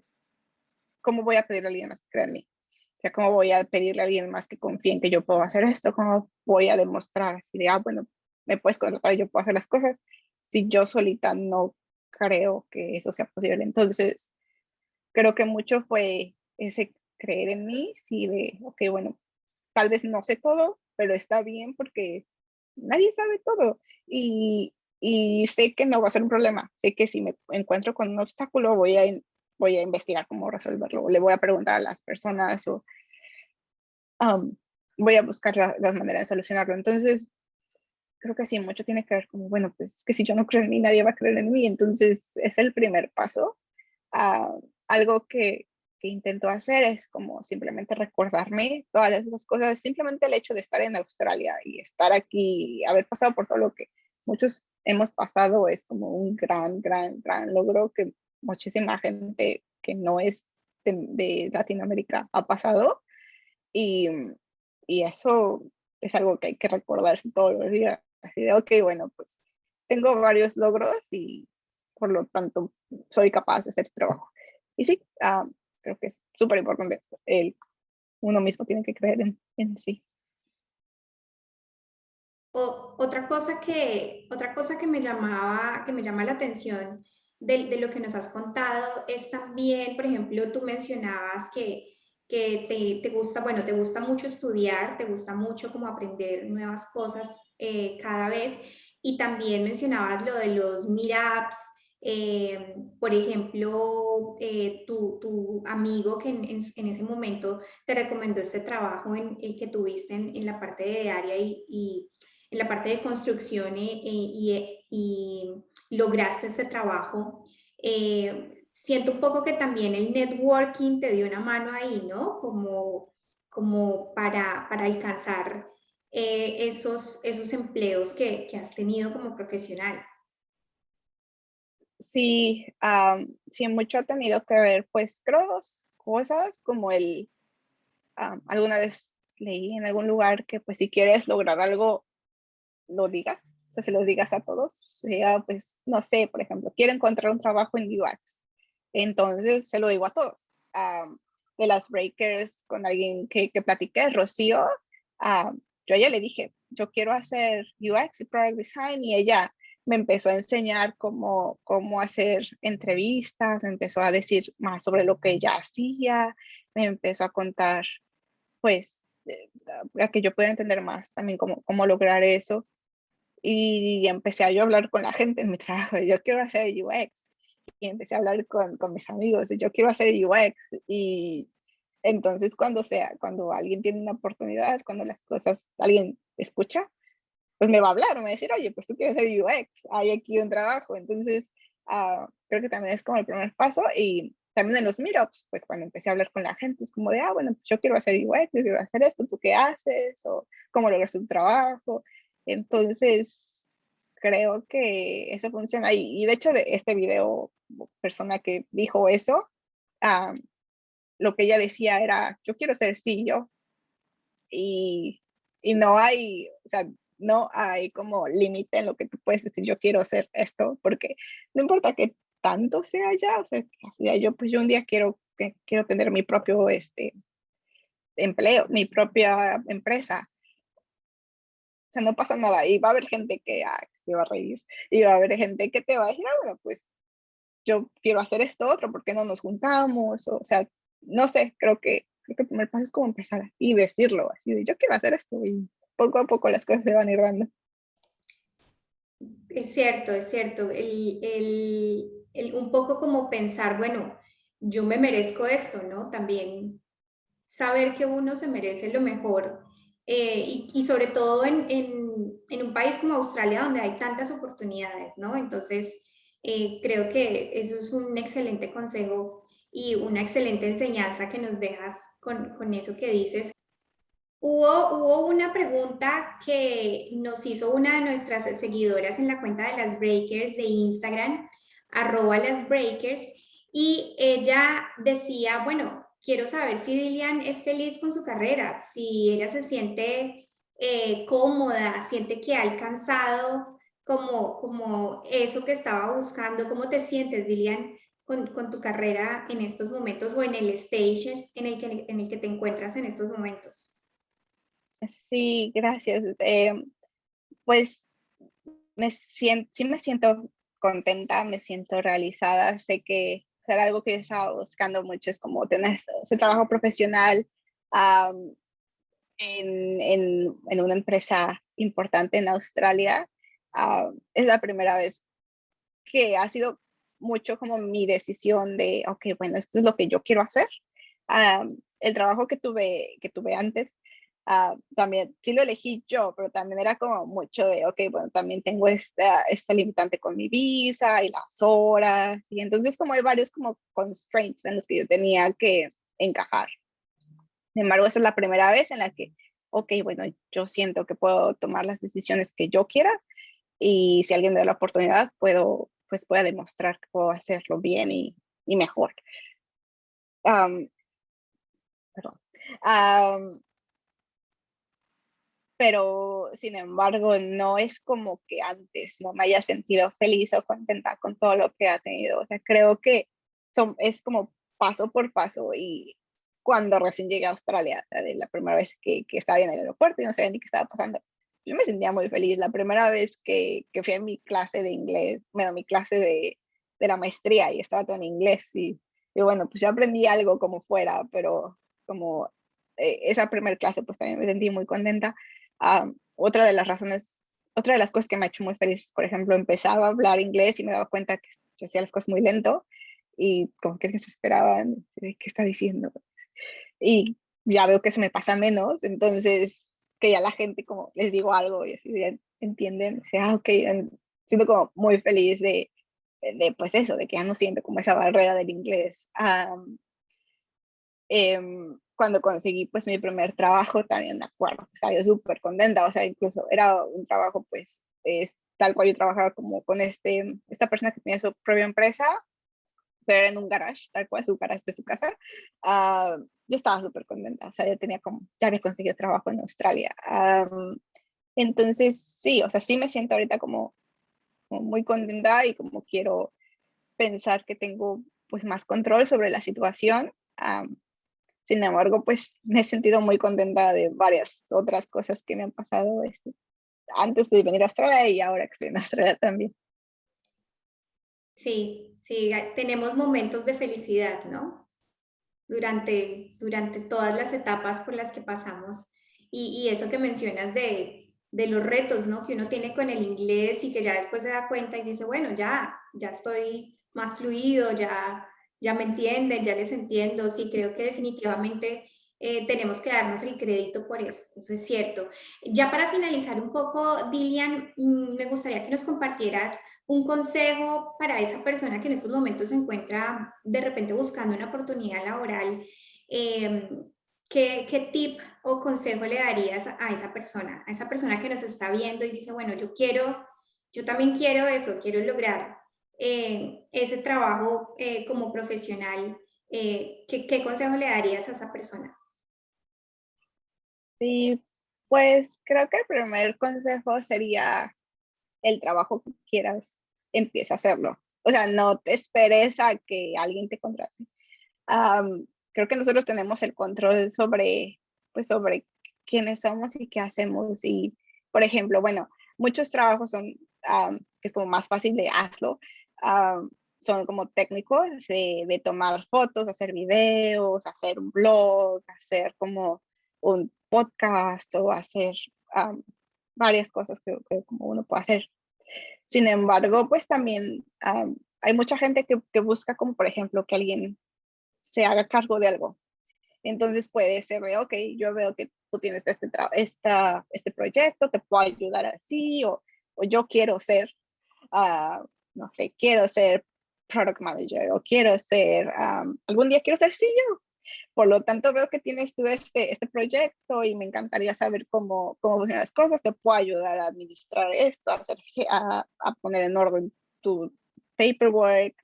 ¿cómo voy a pedirle a alguien más que crea en mí? O sea, ¿cómo voy a pedirle a alguien más que confíe en que yo puedo hacer esto? ¿Cómo voy a demostrar así de, bueno, me puedes contratar y yo puedo hacer las cosas si yo solita no creo que eso sea posible? Entonces, creo que mucho fue ese creer en mí, sí, de, ok, bueno, tal vez no sé todo, pero está bien porque nadie sabe todo. Y sé que no va a ser un problema. Sé que si me encuentro con un obstáculo, voy a investigar cómo resolverlo. Le voy a preguntar a las personas o um, voy a buscar las maneras de solucionarlo. Entonces, creo que sí, mucho tiene que ver como, bueno, pues es que si yo no creo en mí, nadie va a creer en mí. Entonces, es el primer paso. Algo que intento hacer es como simplemente recordarme todas esas cosas, simplemente el hecho de estar en Australia y estar aquí, haber pasado por todo lo que muchos hemos pasado, es como un gran, gran, gran logro que muchísima gente que no es de Latinoamérica ha pasado y, y eso es algo que hay que recordarse todos los días. Así de, ok, bueno, pues tengo varios logros y por lo tanto soy capaz de hacer este trabajo. Y sí, creo que es súper importante. Uno mismo tiene que creer en sí. Otra cosa que me llama la atención de lo que nos has contado es también, por ejemplo, tú mencionabas que te gusta, bueno, te gusta mucho estudiar, te gusta mucho como aprender nuevas cosas cada vez, y también mencionabas lo de los meetups. Por ejemplo, tu amigo que en ese momento te recomendó este trabajo en el que tuviste en la parte de área y en la parte de construcción y lograste este trabajo. Siento un poco que también el networking te dio una mano ahí, ¿no? Como para alcanzar esos empleos que has tenido como profesional. Sí, sí, mucho ha tenido que ver, pues creo dos cosas, como alguna vez leí en algún lugar que pues si quieres lograr algo, lo digas, o sea, se los digas a todos. O sea, pues, no sé, por ejemplo, quiero encontrar un trabajo en UX, entonces se lo digo a todos. De las breakers, con alguien que platiqué, Rocío, yo ya le dije, yo quiero hacer UX y Product Design, y ella me empezó a enseñar cómo hacer entrevistas, me empezó a decir más sobre lo que ella hacía, me empezó a contar, pues, a que yo pudiera entender más también cómo lograr eso. Y empecé a yo hablar con la gente en mi trabajo, yo quiero hacer UX. Y empecé a hablar con mis amigos, yo quiero hacer UX. Y entonces cuando alguien tiene una oportunidad, cuando las cosas, alguien escucha, pues me va a hablar, me va a decir, oye, pues tú quieres hacer UX, hay aquí un trabajo. Entonces, creo que también es como el primer paso. Y también en los meetups, pues cuando empecé a hablar con la gente, es como de, bueno, pues yo quiero hacer UX, yo quiero hacer esto, ¿tú qué haces? O cómo logras tu trabajo. Entonces, creo que eso funciona. Y de hecho, de este video, persona que dijo eso, uh, lo que ella decía era, yo quiero ser CEO. Y, y no hay, o sea, no hay como límite en lo que tú puedes decir, yo quiero hacer esto, porque no importa que tanto sea ya, o sea, yo pues yo un día quiero tener mi propio empleo, mi propia empresa. O sea, no pasa nada. Y va a haber gente que se va a reír. Y va a haber gente que te va a decir, bueno, pues yo quiero hacer esto otro, ¿por qué no nos juntamos? O sea, no sé, creo que el primer paso es como empezar y decirlo, así de yo quiero hacer esto, y poco a poco las cosas se van a ir dando. Es cierto, es cierto. Un poco como pensar, bueno, yo me merezco esto, ¿no? También saber que uno se merece lo mejor, y sobre todo en un país como Australia donde hay tantas oportunidades, ¿no? Entonces, creo que eso es un excelente consejo y una excelente enseñanza que nos dejas con eso que dices. Hubo una pregunta que nos hizo una de nuestras seguidoras en la cuenta de las Breakers de Instagram, @lasbreakers, y ella decía, bueno, quiero saber si Dilian es feliz con su carrera, si ella se siente cómoda, siente que ha alcanzado como eso que estaba buscando. ¿Cómo te sientes, Dilian, con tu carrera en estos momentos o en el stage en el que te encuentras en estos momentos? Sí, gracias. Pues sí me siento contenta, me siento realizada. Sé que hacer algo que yo estaba buscando mucho es como tener ese trabajo profesional, um, en una empresa importante en Australia. Es la primera vez que ha sido mucho como mi decisión de, ok, bueno, esto es lo que yo quiero hacer. El trabajo que tuve antes, también sí lo elegí yo, pero también era como mucho de, ok, bueno, también tengo esta limitante con mi visa y las horas, y entonces como hay varios como constraints en los que yo tenía que encajar. Sin embargo, esa es la primera vez en la que, ok, bueno, yo siento que puedo tomar las decisiones que yo quiera, y si alguien me da la oportunidad, puedo pues pueda demostrar que puedo hacerlo bien y mejor. Um, perdón. Um, pero sin embargo no es como que antes no me haya sentido feliz o contenta con todo lo que ha tenido. O sea, creo que es como paso por paso. Y cuando recién llegué a Australia, de la primera vez que estaba en el aeropuerto y no sabía ni qué estaba pasando, yo me sentía muy feliz. La primera vez que fui a mi clase de inglés, bueno, mi clase de la maestría, y estaba todo en inglés, y bueno, pues yo aprendí algo como fuera, pero como esa primera clase, pues también me sentí muy contenta. Otra de las razones, otra de las cosas que me ha hecho muy feliz, por ejemplo, empezaba a hablar inglés y me daba cuenta que yo hacía las cosas muy lento y como que se esperaban de qué está diciendo. Y ya veo que eso me pasa menos, entonces que ya la gente como les digo algo y así ya entienden, o sea, ok, siento como muy feliz pues eso, de que ya no siento como esa barrera del inglés. Cuando conseguí pues mi primer trabajo también me acuerdo, estaba yo súper contenta, o sea, incluso era un trabajo pues tal cual yo trabajaba como con esta persona que tenía su propia empresa, pero era en un garage, tal cual su garage de su casa. Yo estaba súper contenta, o sea, yo tenía como, ya había conseguido trabajo en Australia. Entonces sí, o sea, sí me siento ahorita como muy contenta y como quiero pensar que tengo pues más control sobre la situación. Sin embargo, pues me he sentido muy contenta de varias otras cosas que me han pasado antes de venir a Australia y ahora que estoy en Australia también. Sí, sí, tenemos momentos de felicidad, ¿no? Durante todas las etapas por las que pasamos. Y eso que mencionas de los retos, ¿no? Que uno tiene con el inglés y que ya después se da cuenta y dice, bueno, ya estoy más fluido, ya me entienden, ya les entiendo. Sí, creo que definitivamente tenemos que darnos el crédito por eso es cierto. Ya para finalizar un poco, Dilian, me gustaría que nos compartieras un consejo para esa persona que en estos momentos se encuentra de repente buscando una oportunidad laboral. eh, ¿qué tip o consejo le darías a esa persona que nos está viendo y dice, bueno, yo también quiero eso, quiero lograr ese trabajo como profesional? ¿Qué consejo le darías a esa persona? Sí, pues creo que el primer consejo sería el trabajo que quieras, empieza a hacerlo. O sea, no te esperes a que alguien te contrate. Creo que nosotros tenemos el control sobre quiénes somos y qué hacemos. Y, por ejemplo, bueno, muchos trabajos son, que es como más fácil de hazlo, son como técnicos de tomar fotos, hacer videos, hacer un blog, hacer como un podcast o hacer varias cosas que como uno puede hacer. Sin embargo, pues también hay mucha gente que busca como, por ejemplo, que alguien se haga cargo de algo. Entonces puede ser de, ok, yo veo que tú tienes este proyecto, te puedo ayudar así, o yo quiero ser, no sé, quiero ser product manager, o quiero ser, algún día quiero ser CEO. Por lo tanto, veo que tienes tú este proyecto y me encantaría saber cómo funcionan las cosas, te puedo ayudar a administrar esto, a poner en orden tu paperwork.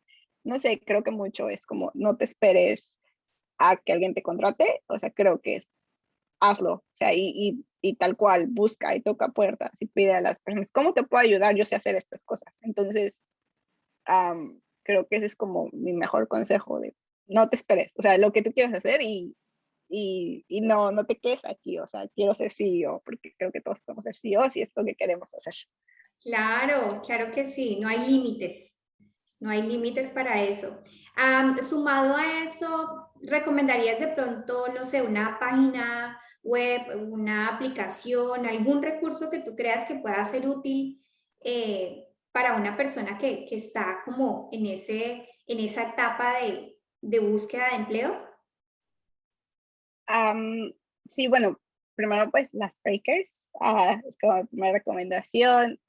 No sé, creo que mucho es como no te esperes a que alguien te contrate, o sea, creo que hazlo, o sea, y tal cual, busca y toca puertas y pide a las personas, ¿cómo te puedo ayudar? Yo sé hacer estas cosas. Entonces, creo que ese es como mi mejor consejo de no te esperes, o sea, lo que tú quieras hacer y no te quedes aquí, o sea, quiero ser CEO, porque creo que todos podemos ser CEOs y es lo que queremos hacer. Claro, claro que sí, no hay límites. No hay límites para eso. Sumado a eso, ¿recomendarías de pronto, no sé, una página web, una aplicación, algún recurso que tú creas que pueda ser útil para una persona que está como en esa etapa de búsqueda de empleo? Um, sí, bueno, primero pues las breakers, es como mi primera recomendación.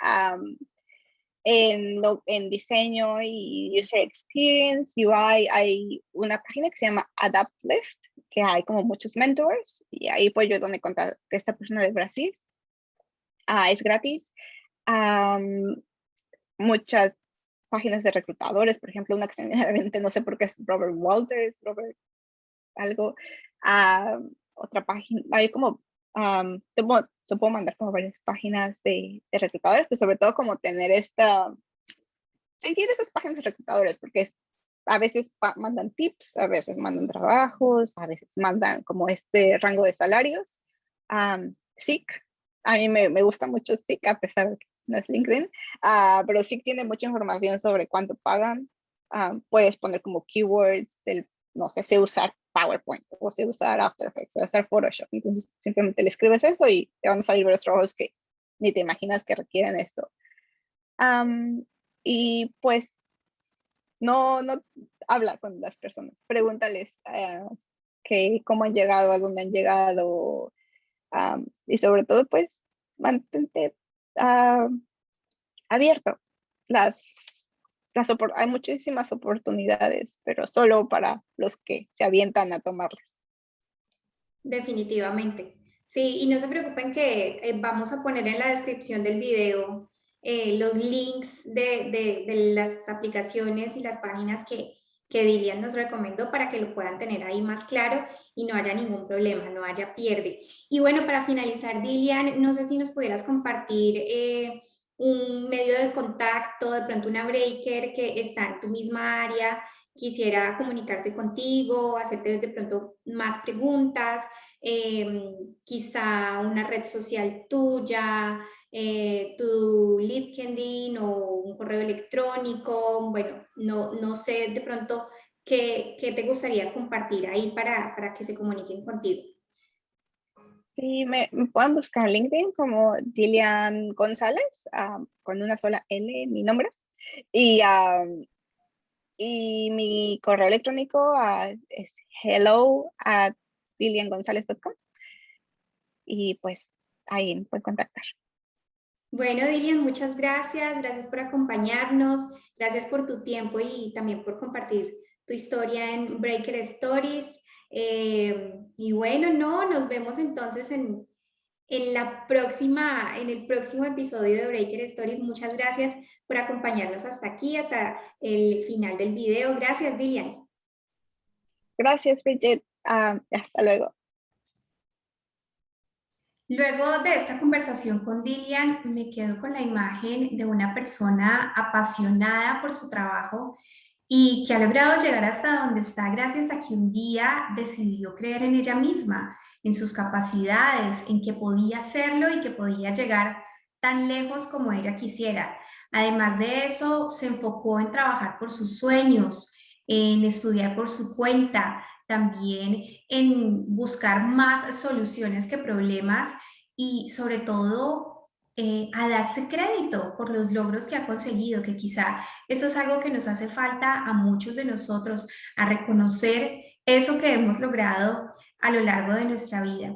En diseño y user experience, UI, hay una página que se llama Adapt List, que hay como muchos mentors, y ahí fue yo donde contacté a esta persona de Brasil. Es gratis. Um, muchas páginas de reclutadores, por ejemplo, una que se me viene a la mente, no sé por qué es Robert Walters, Robert algo, otra página, hay como, te puedo mandar como varias páginas de reclutadores, pues sobre todo como tener seguir esas páginas de reclutadores, porque a veces mandan tips, a veces mandan trabajos, a veces mandan como este rango de salarios. Seek, a mí me gusta mucho Seek, a pesar de que no es LinkedIn, pero Seek tiene mucha información sobre cuánto pagan. Puedes poner como keywords, no sé, sé usar PowerPoint, o sé usar After Effects, o usar Photoshop. Entonces simplemente le escribes eso y te van a salir varios trabajos que ni te imaginas que requieren esto. Y pues no habla con las personas, pregúntales cómo han llegado, a dónde han llegado, y sobre todo pues mantente abierto. Hay muchísimas oportunidades, pero solo para los que se avientan a tomarlas. Definitivamente. Sí, y no se preocupen que vamos a poner en la descripción del video los links de las aplicaciones y las páginas que Dilian nos recomendó para que lo puedan tener ahí más claro y no haya ningún problema, no haya pierde. Y bueno, para finalizar, Dilian, no sé si nos pudieras compartir un medio de contacto, de pronto una breaker que está en tu misma área, quisiera comunicarse contigo, hacerte de pronto más preguntas, quizá una red social tuya, tu LinkedIn o un correo electrónico, bueno, no sé de pronto qué te gustaría compartir ahí para que se comuniquen contigo. Sí, me pueden buscar en LinkedIn como Dilian González, con una sola L, mi nombre. Y, y mi correo electrónico es hello@diliangonzalez.com. Y pues ahí me pueden contactar. Bueno, Dilian, muchas gracias. Gracias por acompañarnos. Gracias por tu tiempo y también por compartir tu historia en Breaker Stories. Y bueno, nos vemos entonces en el próximo episodio de Breaker Stories. Muchas gracias por acompañarnos hasta aquí, hasta el final del video. Gracias, Dilian. Gracias, Bridget. Hasta luego. Luego de esta conversación con Dilian, me quedo con la imagen de una persona apasionada por su trabajo y que ha logrado llegar hasta donde está gracias a que un día decidió creer en ella misma, en sus capacidades, en que podía hacerlo y que podía llegar tan lejos como ella quisiera. Además de eso, se enfocó en trabajar por sus sueños, en estudiar por su cuenta, también en buscar más soluciones que problemas y sobre todo a darse crédito por los logros que ha conseguido, que quizá eso es algo que nos hace falta a muchos de nosotros, a reconocer eso que hemos logrado a lo largo de nuestra vida.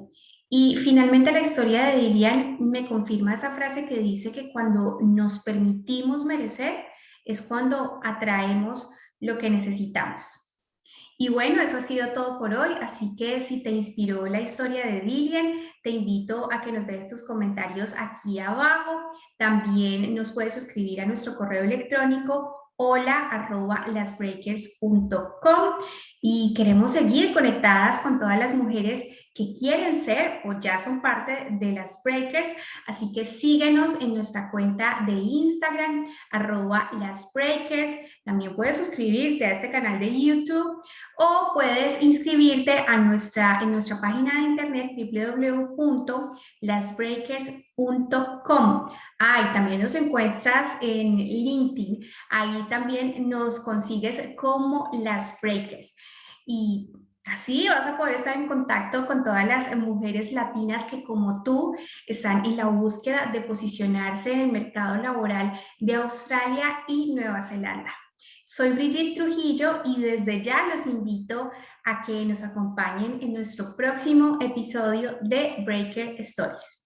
Y finalmente la historia de Dilian me confirma esa frase que dice que cuando nos permitimos merecer es cuando atraemos lo que necesitamos. Y bueno, eso ha sido todo por hoy, así que si te inspiró la historia de Dilian, te invito a que nos des tus comentarios aquí abajo. También nos puedes escribir a nuestro correo electrónico hola@lasbreakers.com y queremos seguir conectadas con todas las mujeres que quieren ser o ya son parte de las Breakers, así que síguenos en nuestra cuenta de Instagram, @lasbreakers. También puedes suscribirte a este canal de YouTube o puedes inscribirte en nuestra página de internet www.lasbreakers.com. Y también nos encuentras en LinkedIn. Ahí también nos consigues como Las Breakers. Y así vas a poder estar en contacto con todas las mujeres latinas que como tú están en la búsqueda de posicionarse en el mercado laboral de Australia y Nueva Zelanda. Soy Brigitte Trujillo y desde ya los invito a que nos acompañen en nuestro próximo episodio de Breaker Stories.